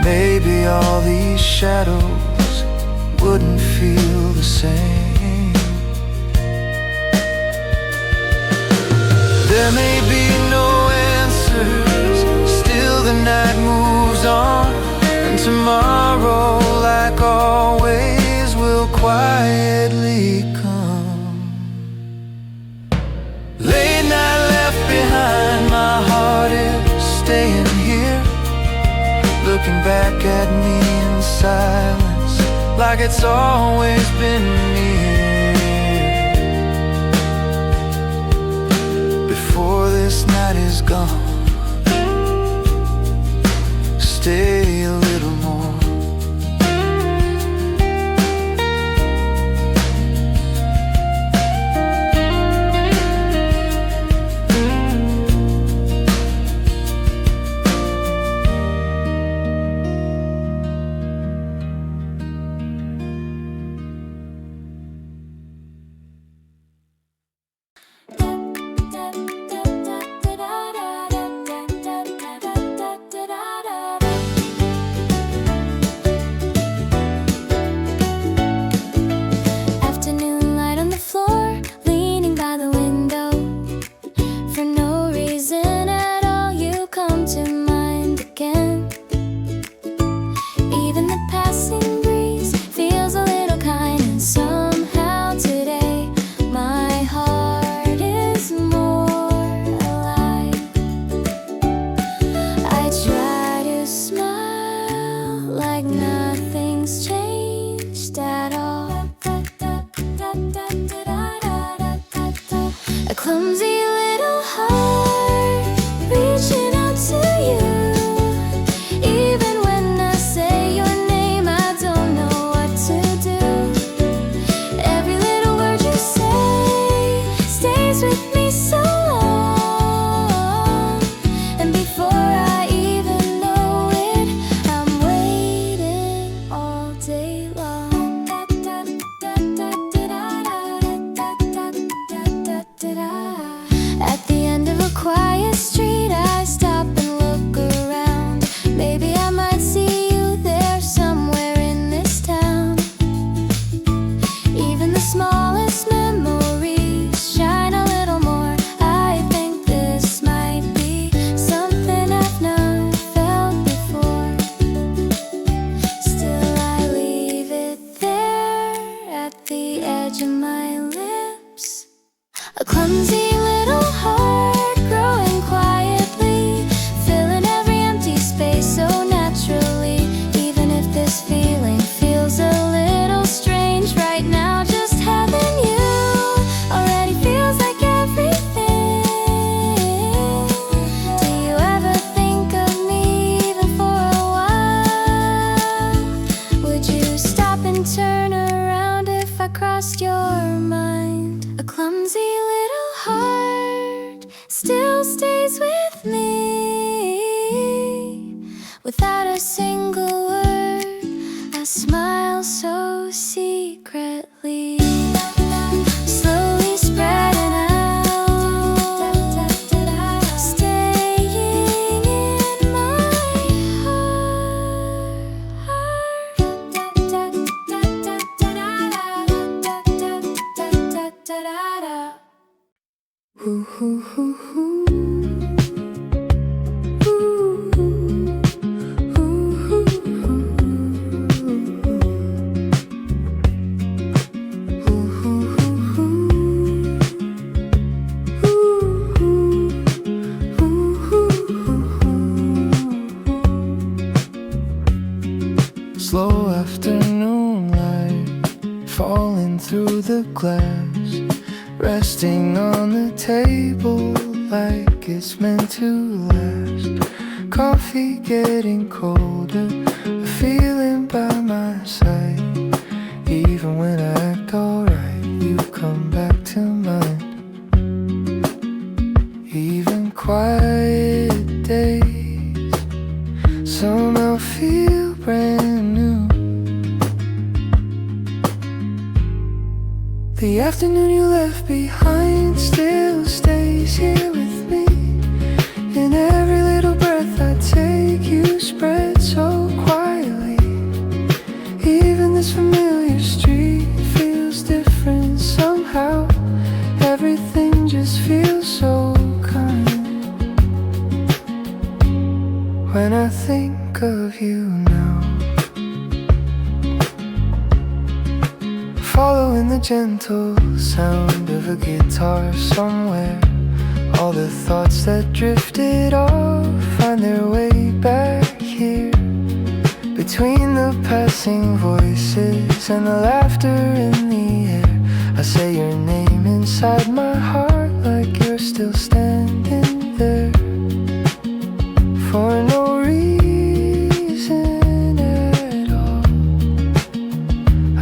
Maybe all these shadows wouldn't feel the same. There may be no answers, still the night moves on, and tomorrow, like always, will quietly come. Late night left behind, my heart is staying here, looking back at me in silence, like it's always been near. Before this night is gone, stay a little more. Clumsy little heart reaching out to you. Even when I say your name, I don't know what to do. Every little word you say stays with me so long, and before I even know it, I'm waiting all day long. At the end of a quiet street, I stop and look around. Maybe I might see you there somewhere in this town. Even the smallest memories shine a little more. I think this might be something I've not felt before. Still I leave it there at the edge of my lips. A clumsy little heart growing quietly, filling every empty space so naturally. Even if this feeling feels a little strange right now, just have lost your mind. A clumsy little heart still stays with me. Without a single word, I smile so secretly. Slowly spreading out, staying in my heart. Ooh, ooh, ooh, ooh. Slow afternoon light falling through the glass, resting on the table like it's meant to last. Coffee getting colder, a feeling by my side. Even when I act alright, you come back to mind. Even quiet days somehow feel brand new. The afternoon you left behind still stays here with me. In every little breath I take, you spread so quietly. Even this familiar street feels different somehow. Everything just feels so kind. When I think of you now, following the gentle sound of a guitar somewhere, all the thoughts that drifted off find their way back here. Between the passing voices and the laughter in the air, I say your name inside my heart like you're still standing there. For no reason at all,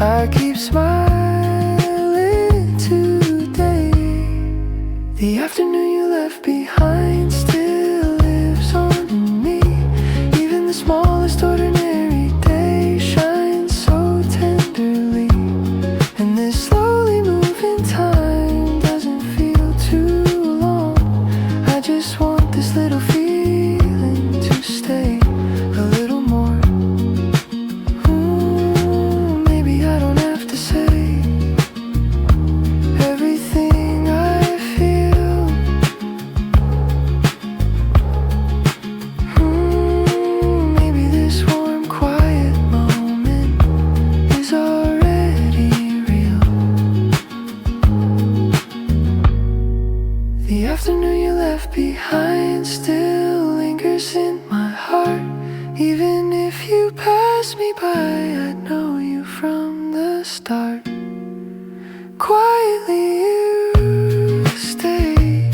I keep smiling today. The afternoon you left behind still lives on in me. Even the smallest ordinary day shines so tenderly. And this slowly moving time doesn't feel too long. I just want this little feeling to stay a little more. Ooh, maybe I don't have to say everything I feel. Maybe this warm, quiet moment is already real. The afternoon you left behind still lingers in my heart. Even if you pass me by, I'd know you from the start. Quietly you stay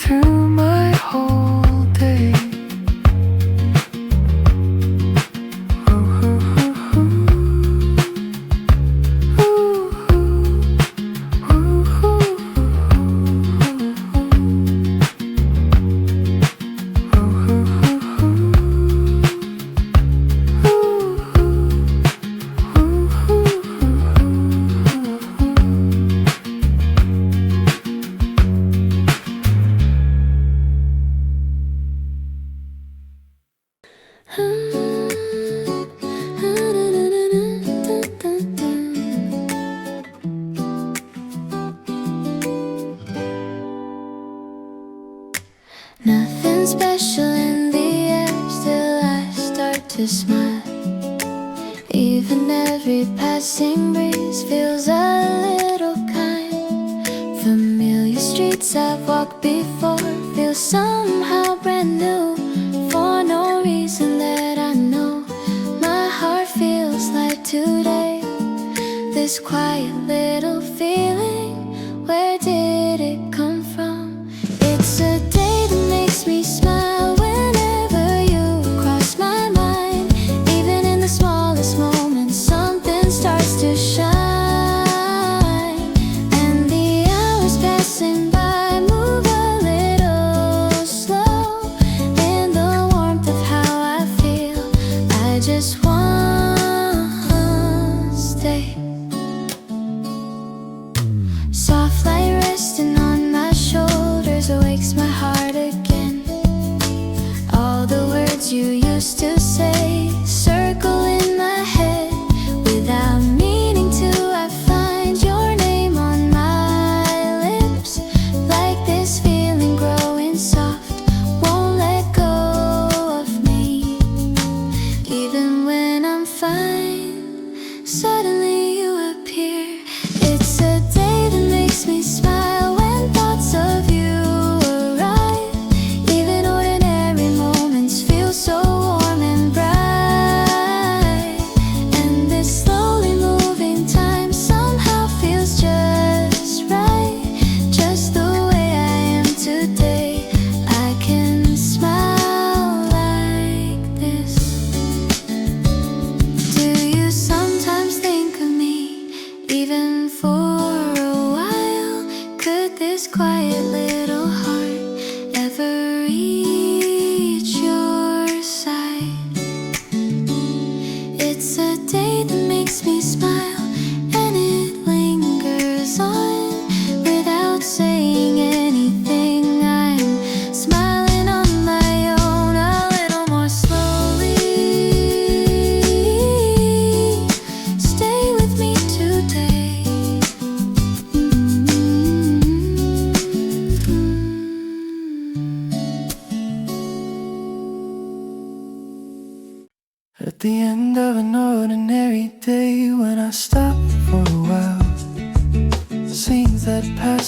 through my whole day. Ooh, ooh, ooh, ooh. Ooh, ooh, ooh, Nothing special in the air, still I start to smile. Even every passing breeze feels a little kind. Familiar streets I've walked before feel somehow brand new. For no reason that I know, my heart feels light today. This quiet little feeling, where did it come from? It's a day that makes me smile whenever you cross my mind. Even in the smallest moments, something starts to shine.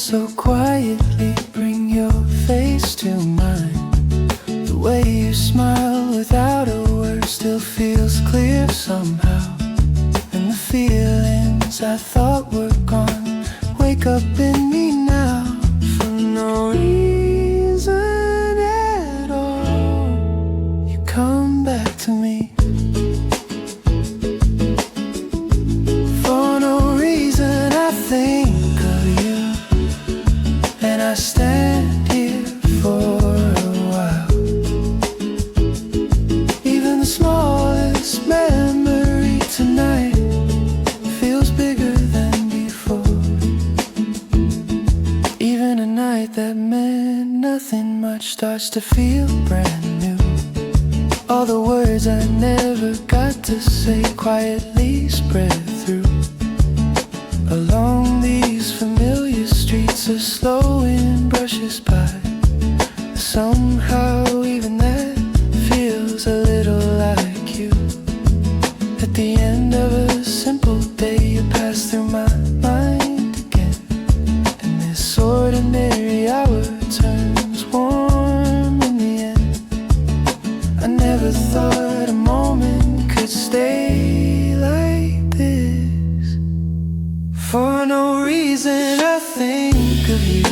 so quietly bring your face to mine. The way you smile without a word still feels clear somehow. And the feelings I thought were gone wake up in me now. For no reason at all, you come back to me. For no reason I think of you, and I stand here for a while. Even the smallest memory tonight feels bigger than before. Even a night that meant nothing much starts to feel brand new. All the words I never got to say quietly spread through. Along these familiar streets a slow wind brushes by. Somehow even that feels a little like you. At the end of a simple day you pass through my mind again, and this ordinary hour turns warm in the end. I never thought a moment could stay like this. For no reason I think of you,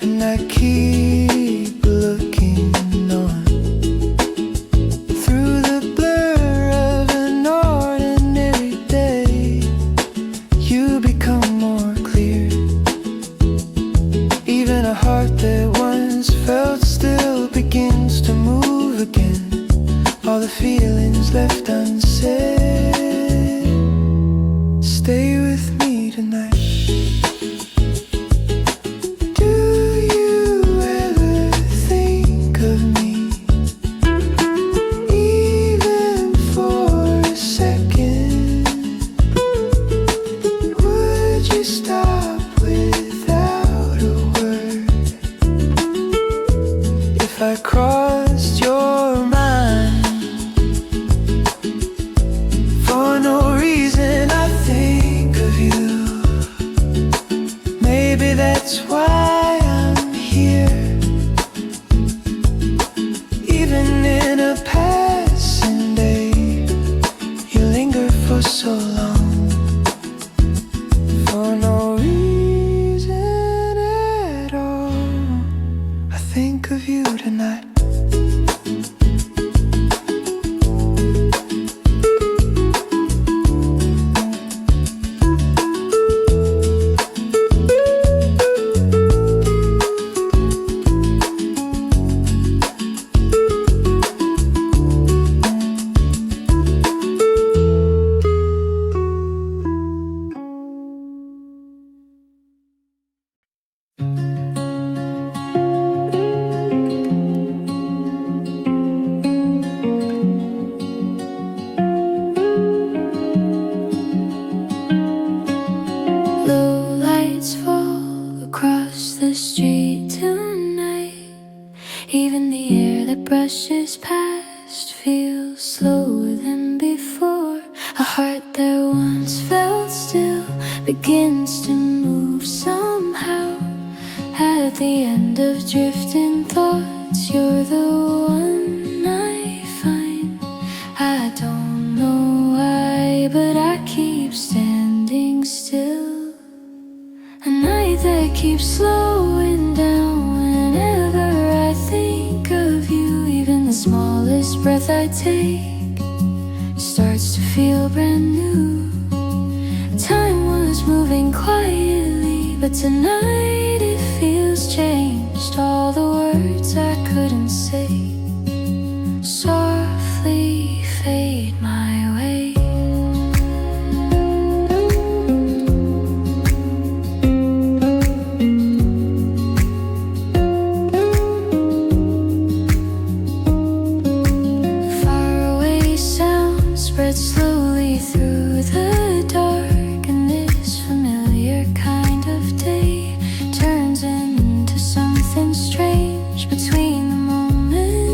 and I keep looking on. Through the blur of an ordinary day, you become more clear. Even a heart that once felt still begins to move again. All the feelings left unsaid stay with me tonight. Do you ever think of me, even for a second? Would you stop without a word if I crossed your mind? For no reason I think of you. Maybe that's why I'm here. Even in a passing day, you linger for so long. For no reason at all, I think of you tonight. Low lights fall across the street tonight. Even the air that brushes past feels slower than before. A heart that once felt still begins to move somehow. At the end of drifting thoughts, you're the one I find. I don't know why, but I keep standing still. A night that keeps slowing down whenever I think of you. Even the smallest breath I take starts to feel brand new. Time was moving quietly, but tonight it feels changed. All the words I couldn't say softly fade my way. Faraway sound spread slowly through the dark, and this familiar kind of day turns into something strange between the moments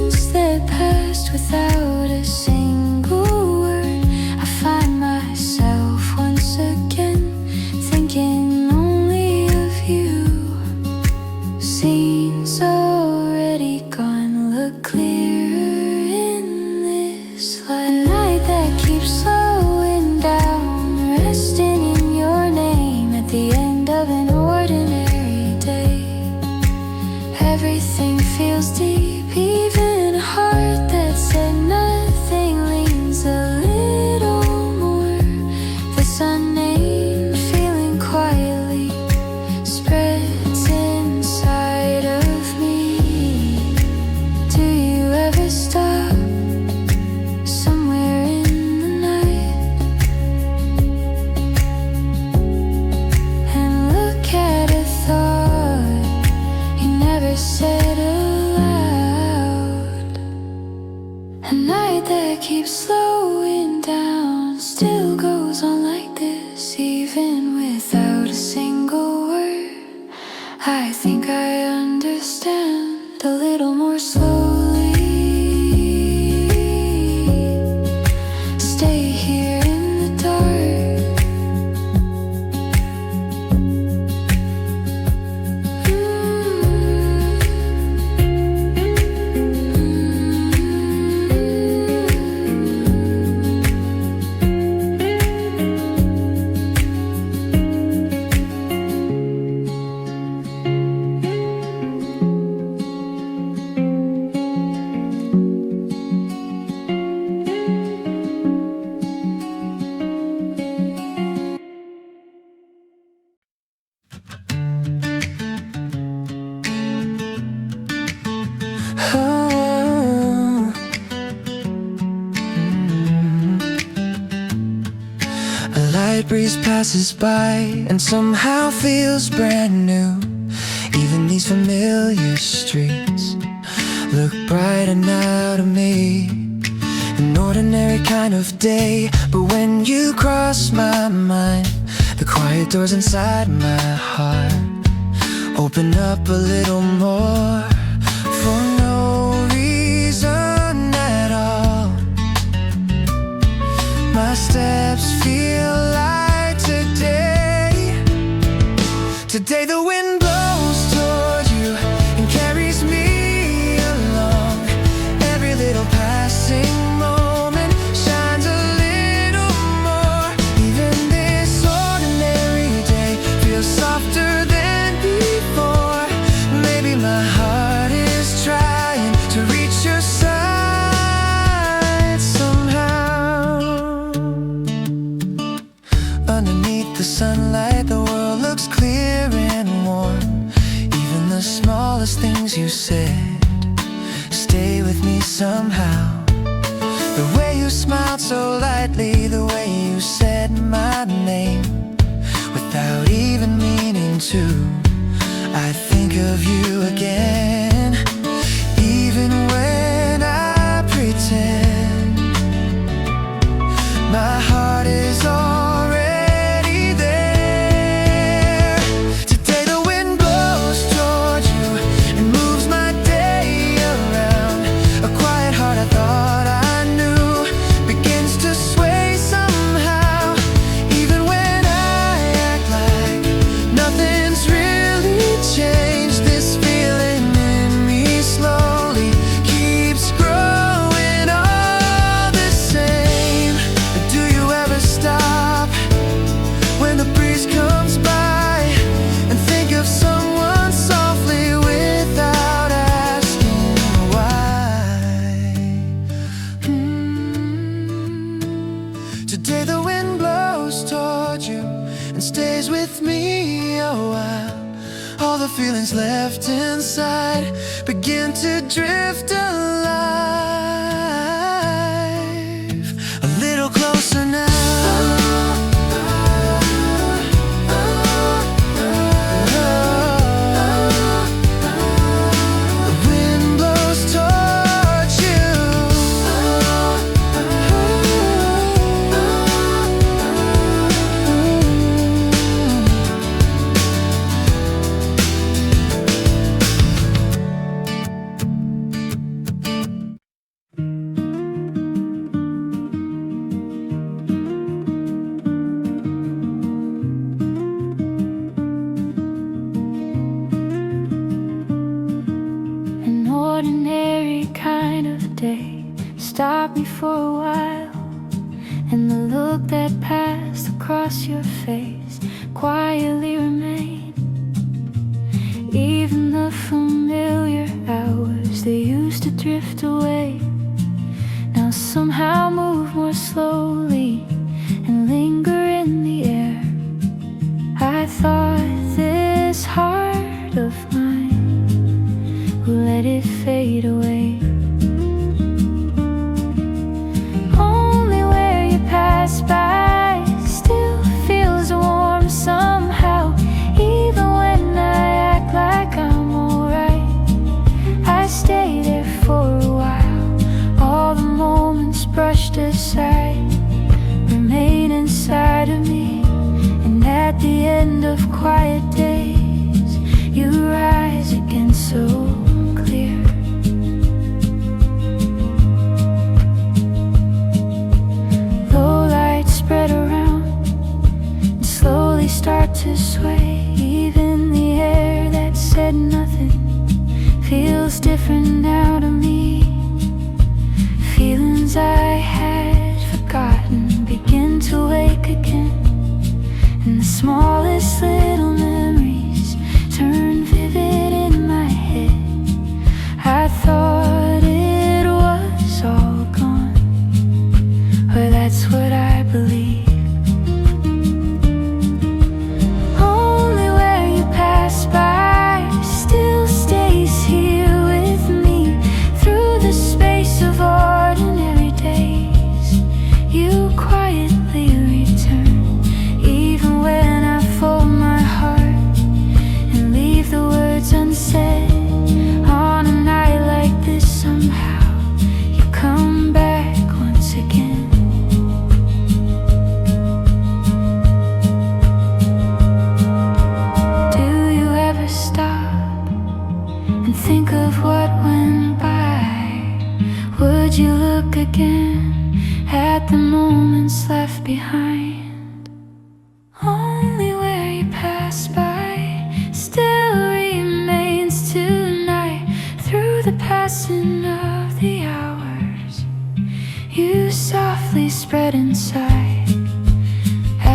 light breeze passes by and somehow feels brand new. Even these familiar streets look brighter now to me. An ordinary kind of day, but when you cross my mind, the quiet doors inside my heart open up a little more. For no reason at all, my steps feel light today. Today the wind blows toward you and carries me along. Every little passing moment shines a little more. Even this ordinary day feels softer than before. Maybe my heart is trying to reach your side somehow. Underneath the sunlight, the world looks clear and warm. Even the smallest things you said stay with me somehow. The way you smiled so lightly, the way you said my name without even meaning to. I think of you again, even when I pretend. My heart is already there. Today the wind blows toward you and moves my day around. A quiet heart I thought I knew begins to sway somehow. Even when I act like nothing's really changed, this feeling in me slowly keeps growing all the same. Do you ever stop when the breeze comes by and think of someone softly without asking why? Today the wind blows toward you and stays with me a while. All the feelings left inside begin to drift alive. A little closer now. The wind blows towards you. An ordinary kind of day stopped me for a while, and the look that passed across your face quietly remained. Even the familiar hours that used to drift away now somehow move more slowly and linger in the air. I thought this heart of mine will let it fade away. Only where you pass by still feels warm somehow. Even when I act like I'm alright, I stay there for a while. All the moments brushed aside remain inside of me, and at the end of quiet days you rise again so clear. Low lights spread around and slowly start to sway. Even the air that said nothing feels different now to me. Feelings I had forgotten begin to wake again, and the smallest little memories turn vivid in my head. I thought it was all gone, or that's what I believe. Only where you pass by still stays here with me. Through the space of ordinary days, you quietly return.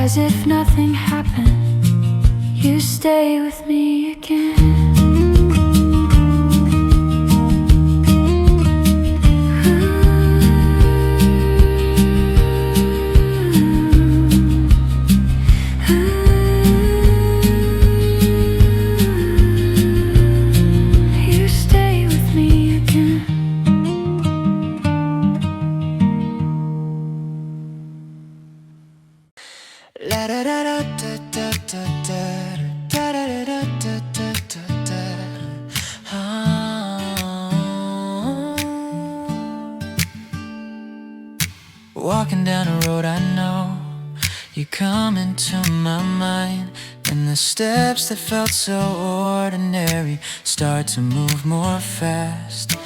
as if nothing happened. You stay with me again. Walking down a road I know, you come into my mind, and the steps that felt so ordinary start to move more fast.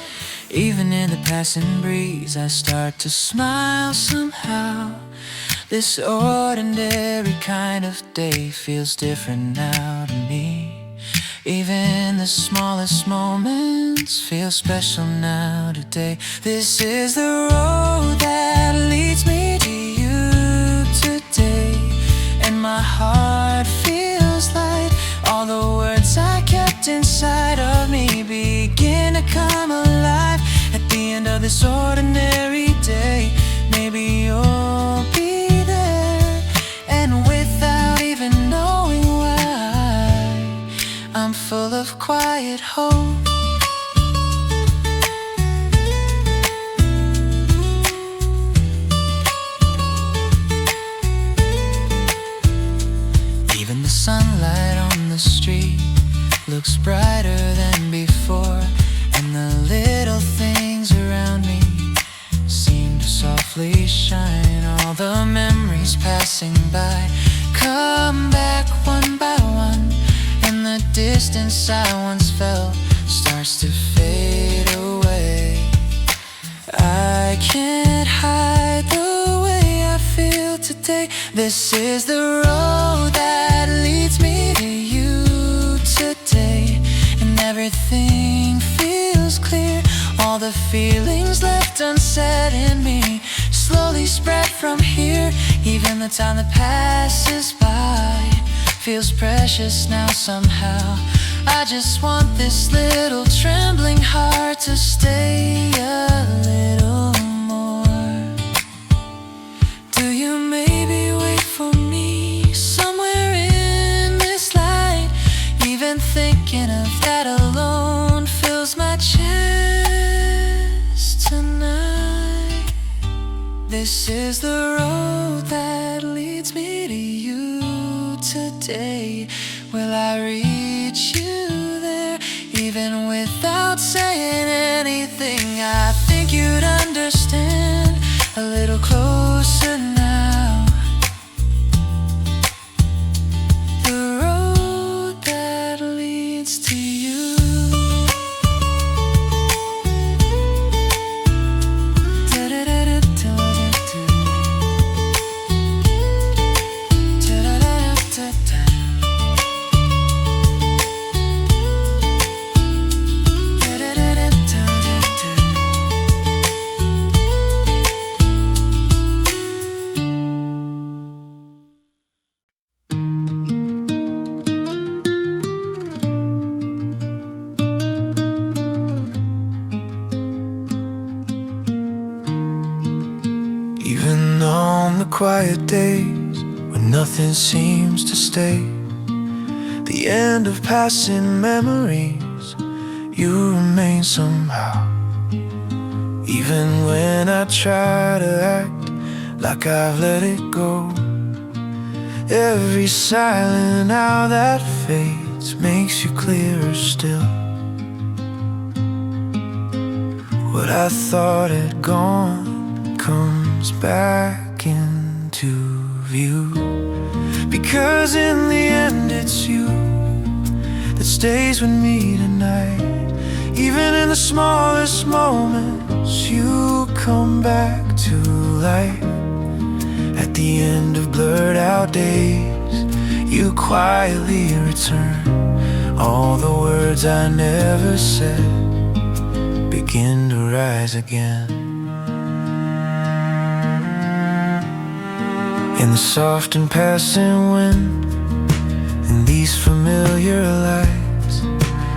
Even in the passing breeze I start to smile somehow. This ordinary kind of day feels different now to me. Even the smallest moments feel special now today. This is the road that leads me to you today, and my heart feels light. All the words I kept inside of me begin to come alive. At the end of this ordinary day, maybe you'll be there, and without even knowing why, I'm full of quiet hope. Even the sunlight on the street looks brighter than before, and the little things around me seem to softly shine. All the memories passing by come back one by one, and the distance I once felt starts to fade away. I can't hide the way I feel today. This is the road that leads me to you today, and everything feels clear. All the feelings left unsaid in me slowly spread from here. Even the time that passes by feels precious now somehow. I just want this little trembling heart to stay a little more. Do you maybe wait for me somewhere in this light? Even thinking of that alone fills my chest tonight. This is the road that leads me to you today. Will I reach you there? Even without saying anything, I think you'd understand a little closer now. The road that leads to you. Even on the quiet days when nothing seems to stay, the end of passing memories, you remain somehow. Even when I try to act like I've let it go, every silent hour that fades makes you clearer still. What I thought had gone comes back into view, because in the end it's you that stays with me tonight. Even in the smallest moments you come back to life. At the end of blurred out days you quietly return. All the words I never said begin to rise again. In the soft and passing wind, in these familiar lights,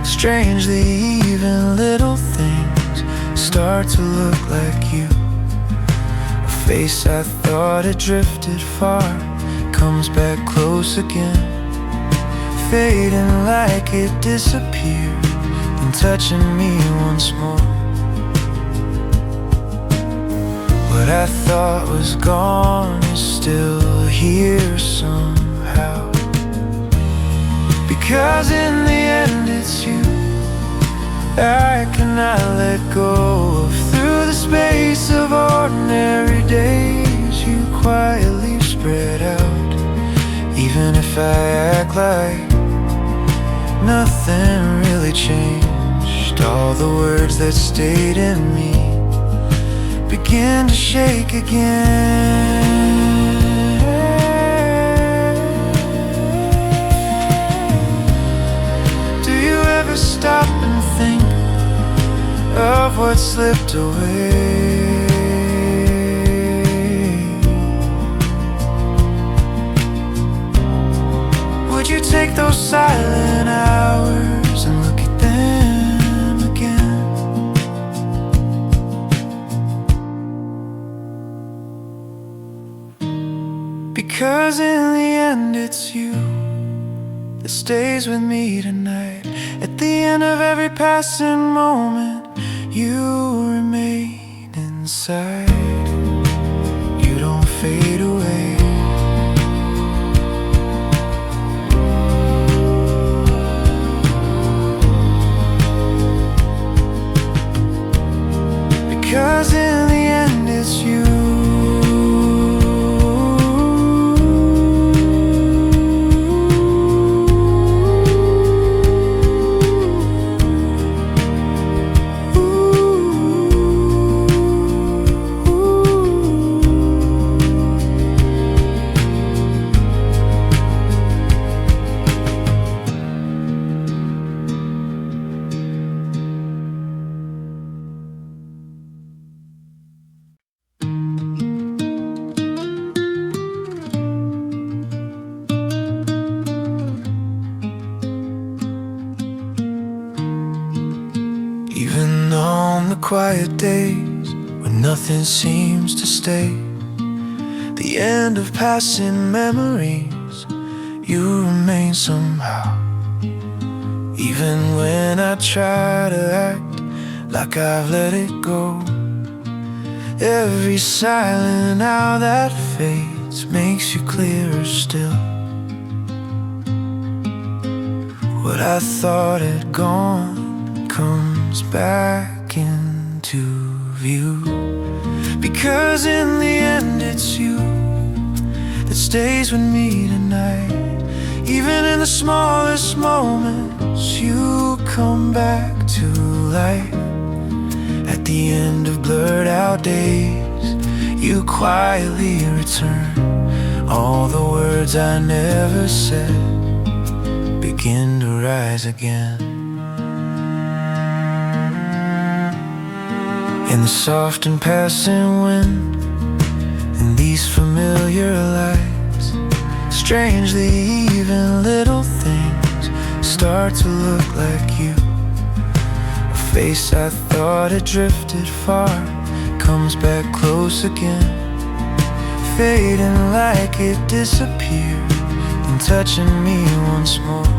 strangely even little things start to look like you. A face I thought had drifted far comes back close again, fading like it disappeared and touching me once more. What I thought was gone is still here somehow, because in the end it's you I cannot let go of. Through the space of ordinary days, you quietly spread out. Even if I act like nothing really changed, all the words that stayed in me begin to shake again. Do you ever stop and think of what slipped away? Would you take those silent hours and look at them again? Because in the end it's you that stays with me tonight. At the end of every passing moment, you remain inside. You don't fade away. Because in the end it's you. Even on the quiet days when nothing seems to stay, the end of passing memories, you remain somehow. Even when I try to act like I've let it go, every silent hour that fades makes you clearer still. What I thought had gone comes back into view. Because in the end it's you that stays with me tonight. Even in the smallest moments, you come back to life. At the end of blurred out days, you quietly return. All the words I never said begin to rise again. In the soft and passing wind, in these familiar lights, strangely even little things start to look like you. A face I thought had drifted far comes back close again, fading like it disappeared and touching me once more.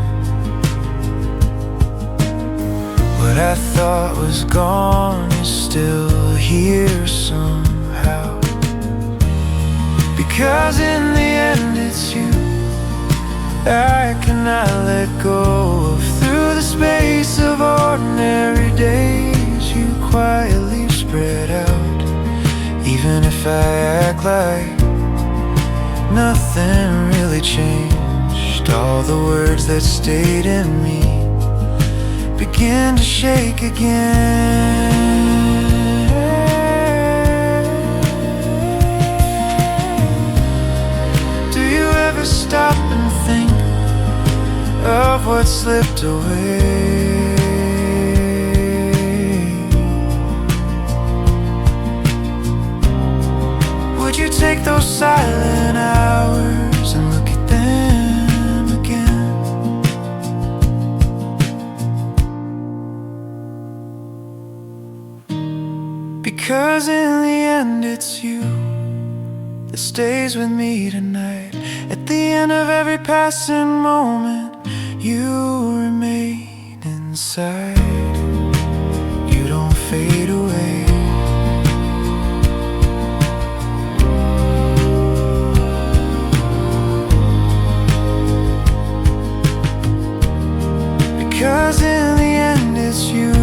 What I thought was gone is still here somehow, because in the end it's you I cannot let go of. Through the space of ordinary days, you quietly spread out. Even if I act like nothing really changed, all the words that stayed in me begin to shake again. Do you ever stop and think of what slipped away? Would you take those silent hours and look at them again. Because in the end it's you that stays with me tonight. At the end of every passing moment, you remain inside. You don't fade away. Because in the end it's you.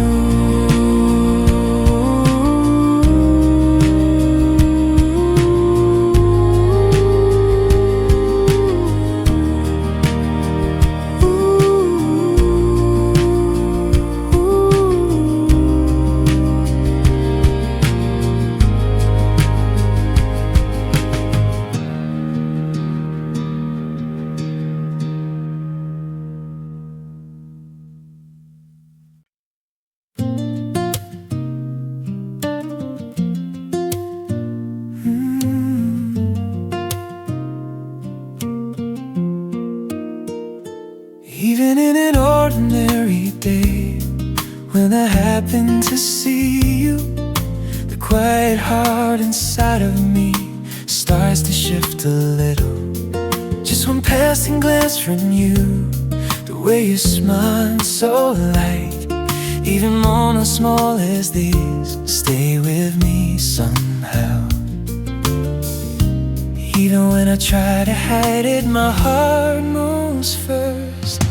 Even in an ordinary day, when I happen to see you, the quiet heart inside of me starts to shift a little. Just one passing glance from you, the way you smile so light. Even moments small as these stay with me somehow. Even when I try to hide it, my heart moves first.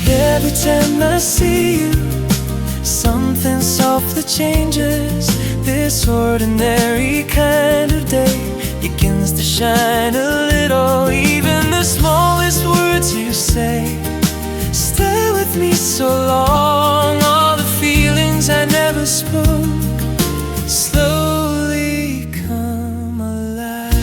Every time I see you, something softly changes. This ordinary kind of day begins to shine a little. Even the smallest words you say stay with me so long. All the feelings I never spoke slowly come alive.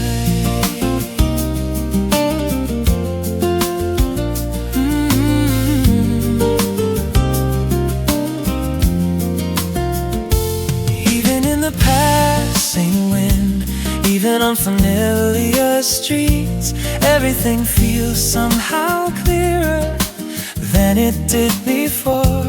Even in the passing wind, even on familiar streets, everything feels somehow clearer than it did before.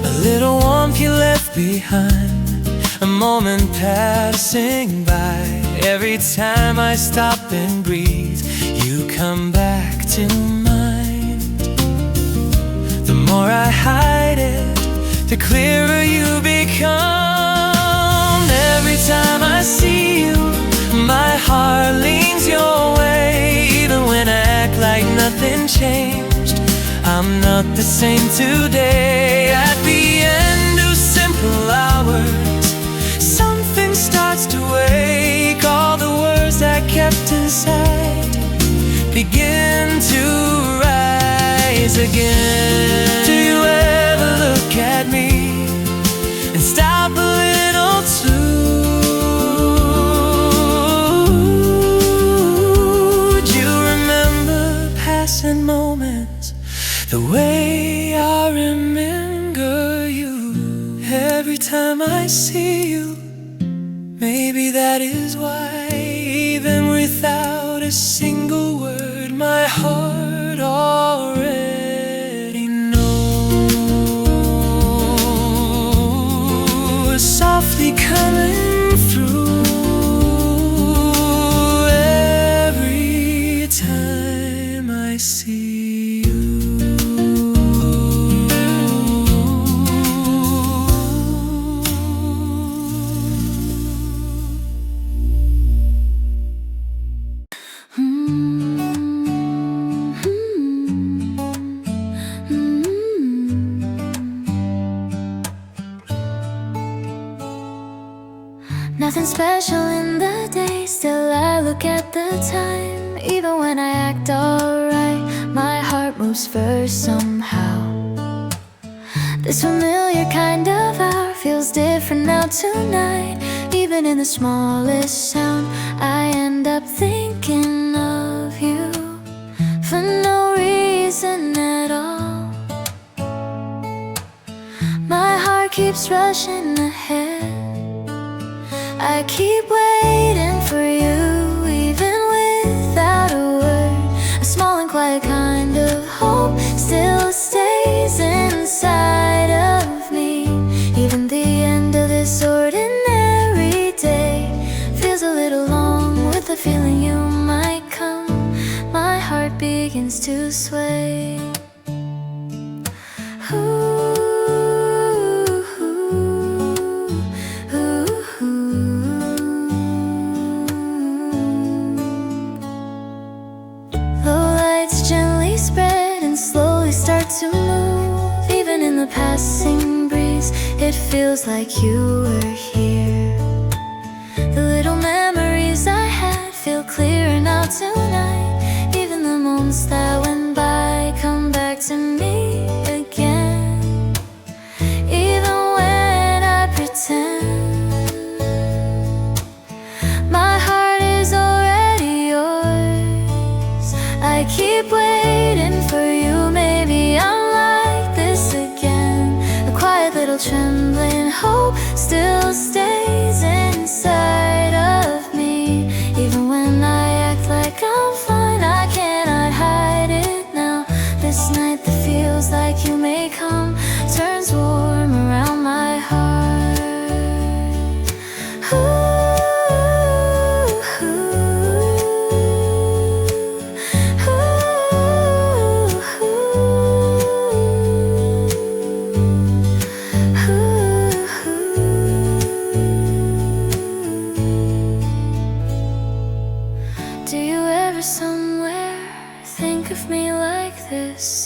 A little warmth you left behind, a moment passing by. Every time I stop and breathe, you come back to mind. The more I hide it, the clearer you become. Every time I see you, my heart leans your way. Even when I act like nothing changed, I'm not the same today. At the end of simple hours, something starts to wake. All the words I kept inside begin to rise again. Do you ever look at me and stop a little too? Do you remember passing moments the way I remember you? Every time I see you, maybe that is why, even without a single word, my heart already knows. Softly coming through every time I see you. Nothing special in the day, still I look at the time. Even when I act alright, my heart moves first somehow. This familiar kind of hour feels different now tonight. Even in the smallest sound, I end up thinking of you for no reason at all. My heart keeps rushing ahead, I keep waiting for you, even that kind of hope still stays inside of me. Even the end of this ordinary day feels a little long with the feeling you might come. My heart begins to sway. To move, even in the passing breeze, it feels like you were here. The little memories I had feel clearer now tonight. Even the moments that went by come back to me again. Even when I pretend my heart is already yours, I keep waiting for you. Maybe I'm like this again. A quiet little trembling hope still stays inside of me. Even when I act like I'm fine, I cannot hide it now. This night that feels like you may come turns warm around my heart. Ooh.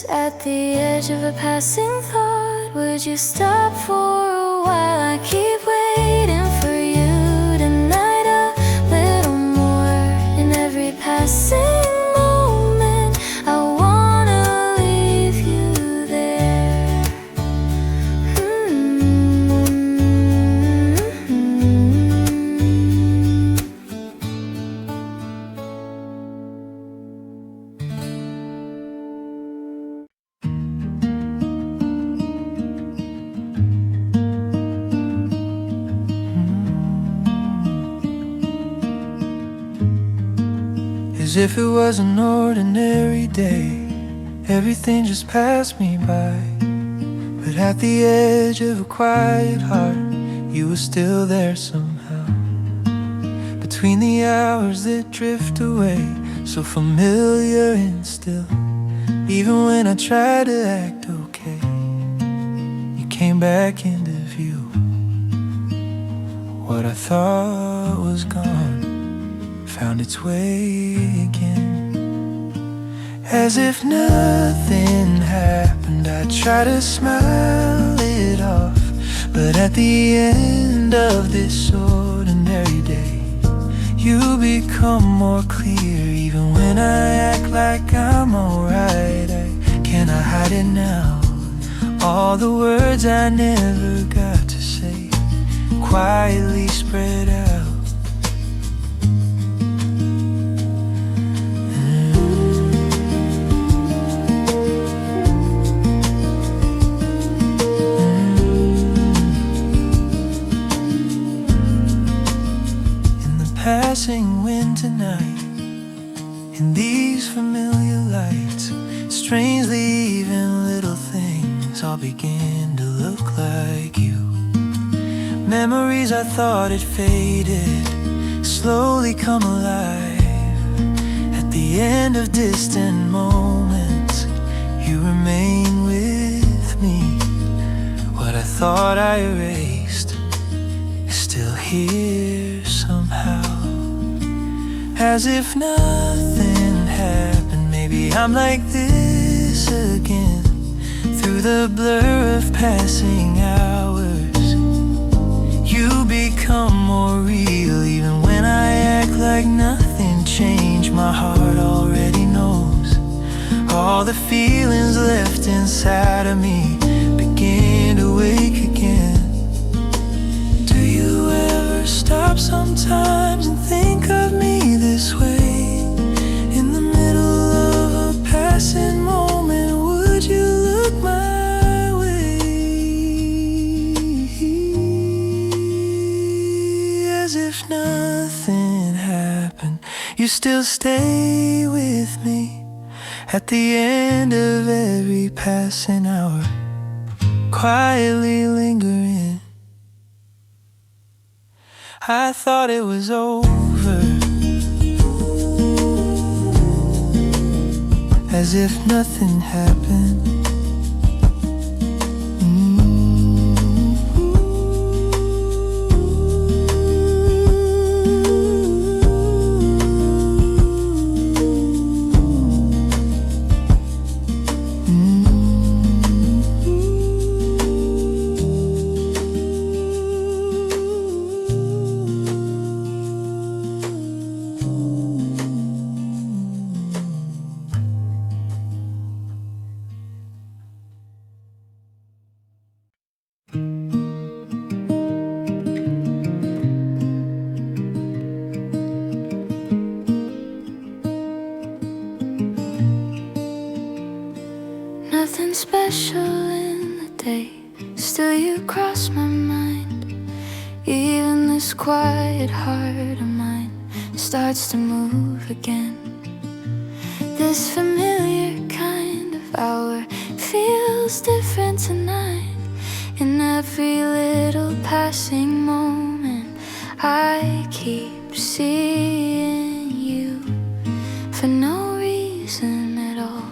At the edge of a passing thought, would you stop for a while? I keep waiting for you tonight, a little more. In every passing moment, I wanna leave you there. As if it was an ordinary day, everything just passed me by. But at the edge of a quiet heart, you were still there somehow. Between the hours that drift away, so familiar and still. Even when I tried to act okay, you came back into view. What I thought was gone found its way again. As if nothing happened, I try to smile it off. But at the end of this ordinary day, you become more clear. Even when I act like I'm alright, can I hide it now? All the words I never got to say quietly spread out. Passing wind tonight, in these familiar lights, strangely even little things all begin to look like you. Memories I thought had faded slowly come alive. At the end of distant moments, you remain with me. What I thought I erased is still here somehow. As if nothing happened, maybe I'm like this again. Through the blur of passing hours, you become more real. Even when I act like nothing changed, my heart already knows. All the feelings left inside of me begin to wake again. Do you ever stop sometimes and think of me this way? In the middle of a passing moment, would you look my way? As if nothing happened, you still stay with me. At the end of every passing hour, quietly lingering. I thought it was over, as if nothing happened. Nothing special in the day, still you cross my mind. Even this quiet heart of mine starts to move again. This familiar kind of hour feels different tonight. In every little passing moment, I keep seeing you for no reason at all.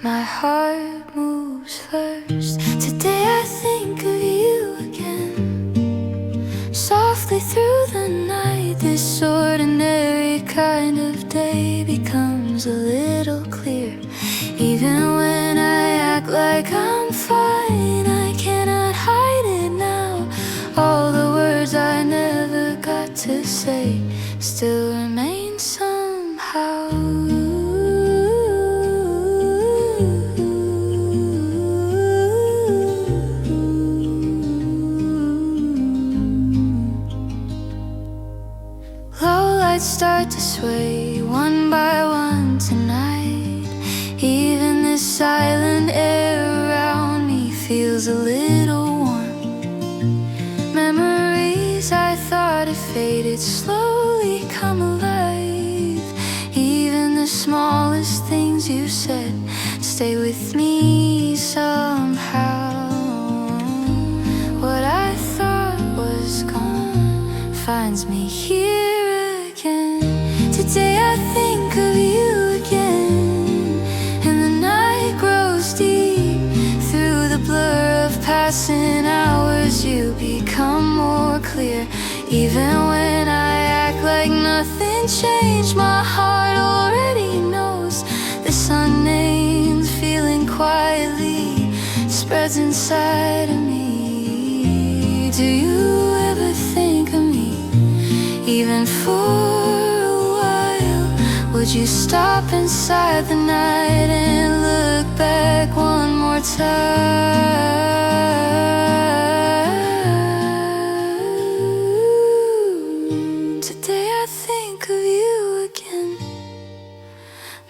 My heart moves first. Today I think of you again. Softly through the night, this ordinary kind of day becomes a little clear. Even when I act like I'm fine, I cannot hide it now. All the words I never got to say still remain somehow. Start to sway one by one tonight. Even this silent air around me feels a little warm. Memories I thought had faded slowly come alive. Even the smallest things you said stay with me somehow. What I thought was gone finds me here. Today I think of you again, and the night grows deep. Through the blur of passing hours, you become more clear. Even when I act like nothing changed, my heart already knows. This unnamed feeling quietly spreads inside of me. Do you ever think of me, even for? Would you stop inside the night and look back one more time? Today I think of you again.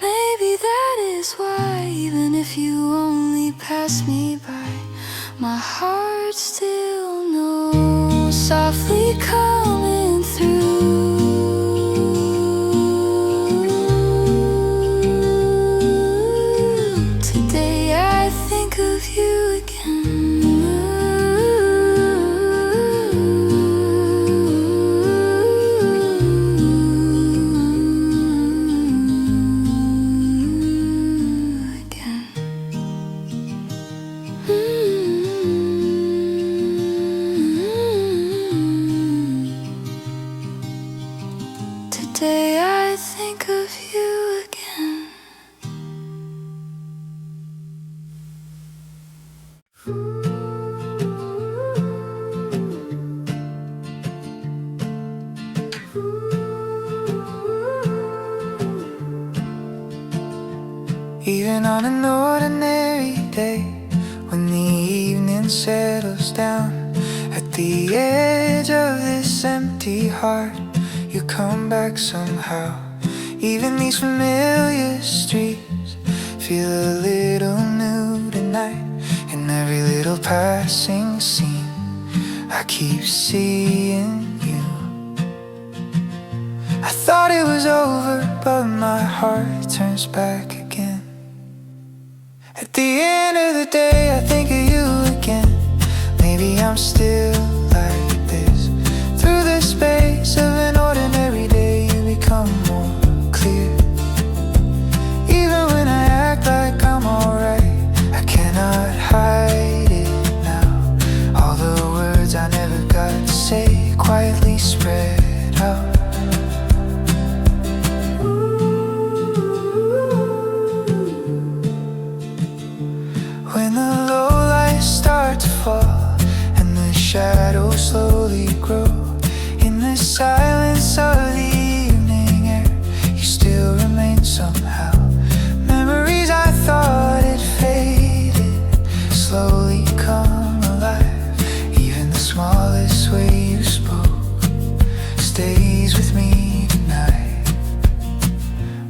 Maybe that is why, even if you only pass me by, my heart still knows. Softly coming through. Today I think of you again. Even on an ordinary day, when the evening settles down, at the edge of this empty heart, you come back somehow. Even these familiar streets feel a little new tonight. In every little passing scene, I keep seeing you. I thought it was over, but my heart turns back again. At the end of the day, I think of you again. Maybe I'm still like this. Through the space of an ordinary day, you become more clear. Even when I act like I'm alright, I cannot hide it now. All the words I never got to say quietly spread out. When the low lights start to fall and the shadows slowly grow, in the silence of the evening air, you still remain somehow. Memories I thought had faded slowly come alive. Even the smallest way you spoke stays with me tonight.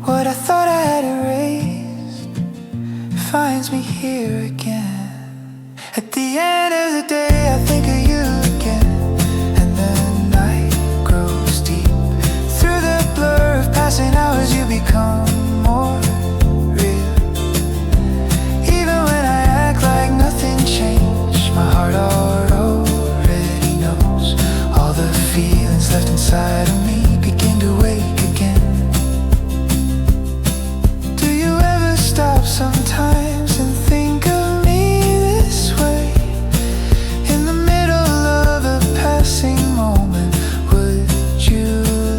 What I thought I had erased finds me here again. At the end of the day, I think of you again. And the night grows deep. Through the blur of passing hours, you become more real. Even when I act like nothing changed, my heart already knows. All the feelings left inside of me begin to wake again. Do you ever stop sometimes and think of me this way? In the middle of a passing moment, would you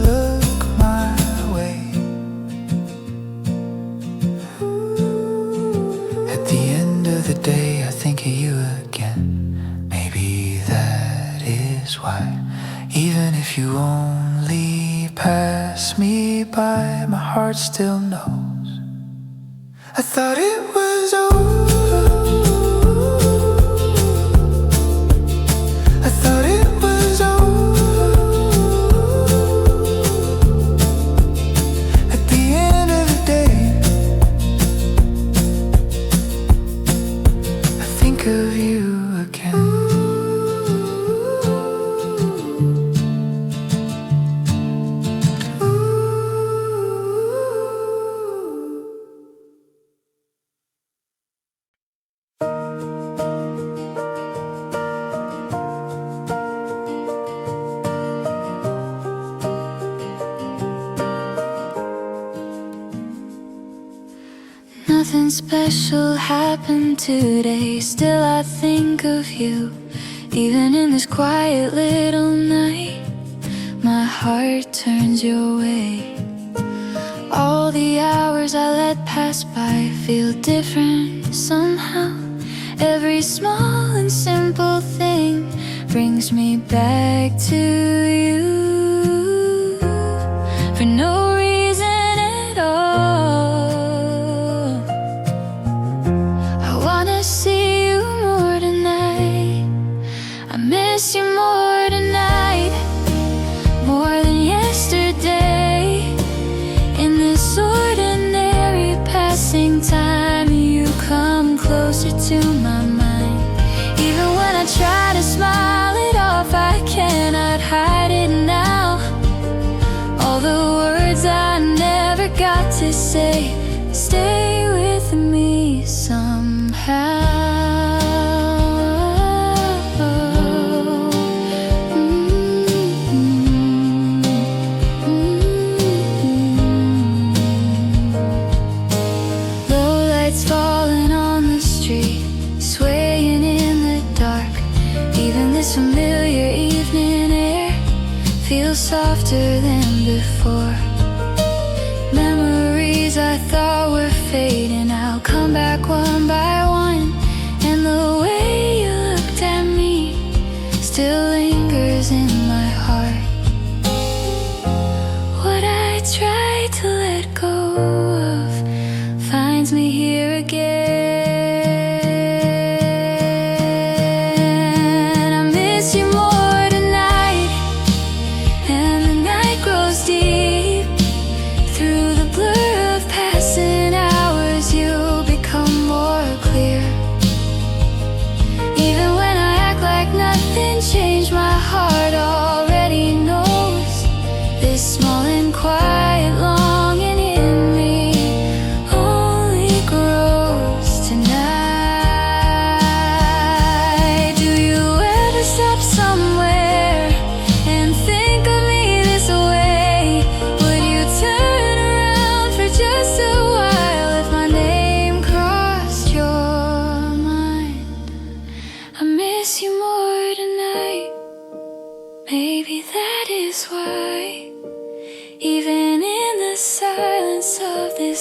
look my way? At the end of the day, I think of you again. Maybe that is why, even if you only pass me by, my heart still knows. I thought it was over. I thought it was over. At the end of the day, I think of you again. Nothing special happened today. Still I think of you. Even in this quiet little night, my heart turns your way. All the hours I let pass by feel different somehow. Every small and simple thing brings me back to you. For no reason at all, I wanna see you more tonight. I miss you more tonight, more than yesterday. In this ordinary passing time, you come closer to my mind. Even when I try to smile it off, I cannot hide it now. All the words I never got to say stay with me somehow. Low lights falling on the street, swaying in the dark. Even this familiar evening air feels softer than before. Memories I thought were fading, I'll come back one by one. And the way you looked at me still lingers in my heart. What I tried to let go of finds me here again. I miss you more tonight, and the night grows deep. Through the blur of passing hours, you become more clear.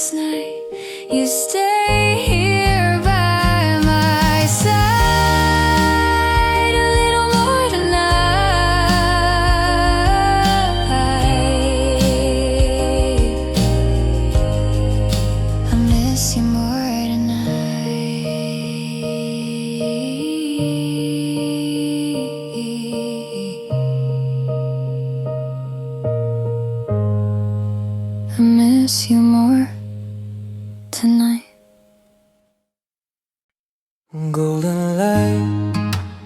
next night you stay here by my side a little more tonight. I miss you more tonight. I miss you more tonight. Golden light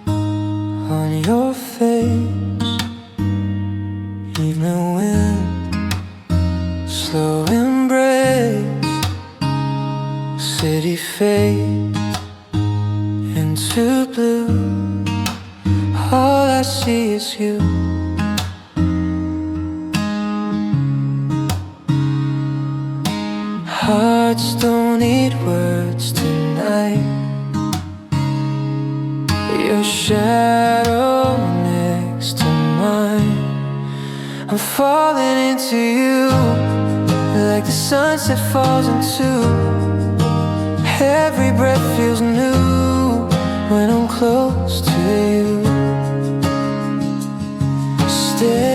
on your face, evening wind, slow embrace, city fades into blue. All I see is you. Hearts don't need words tonight. Your shadow next to mine. I'm falling into you like the sunset falls into. Every breath feels new when I'm close to you. Stay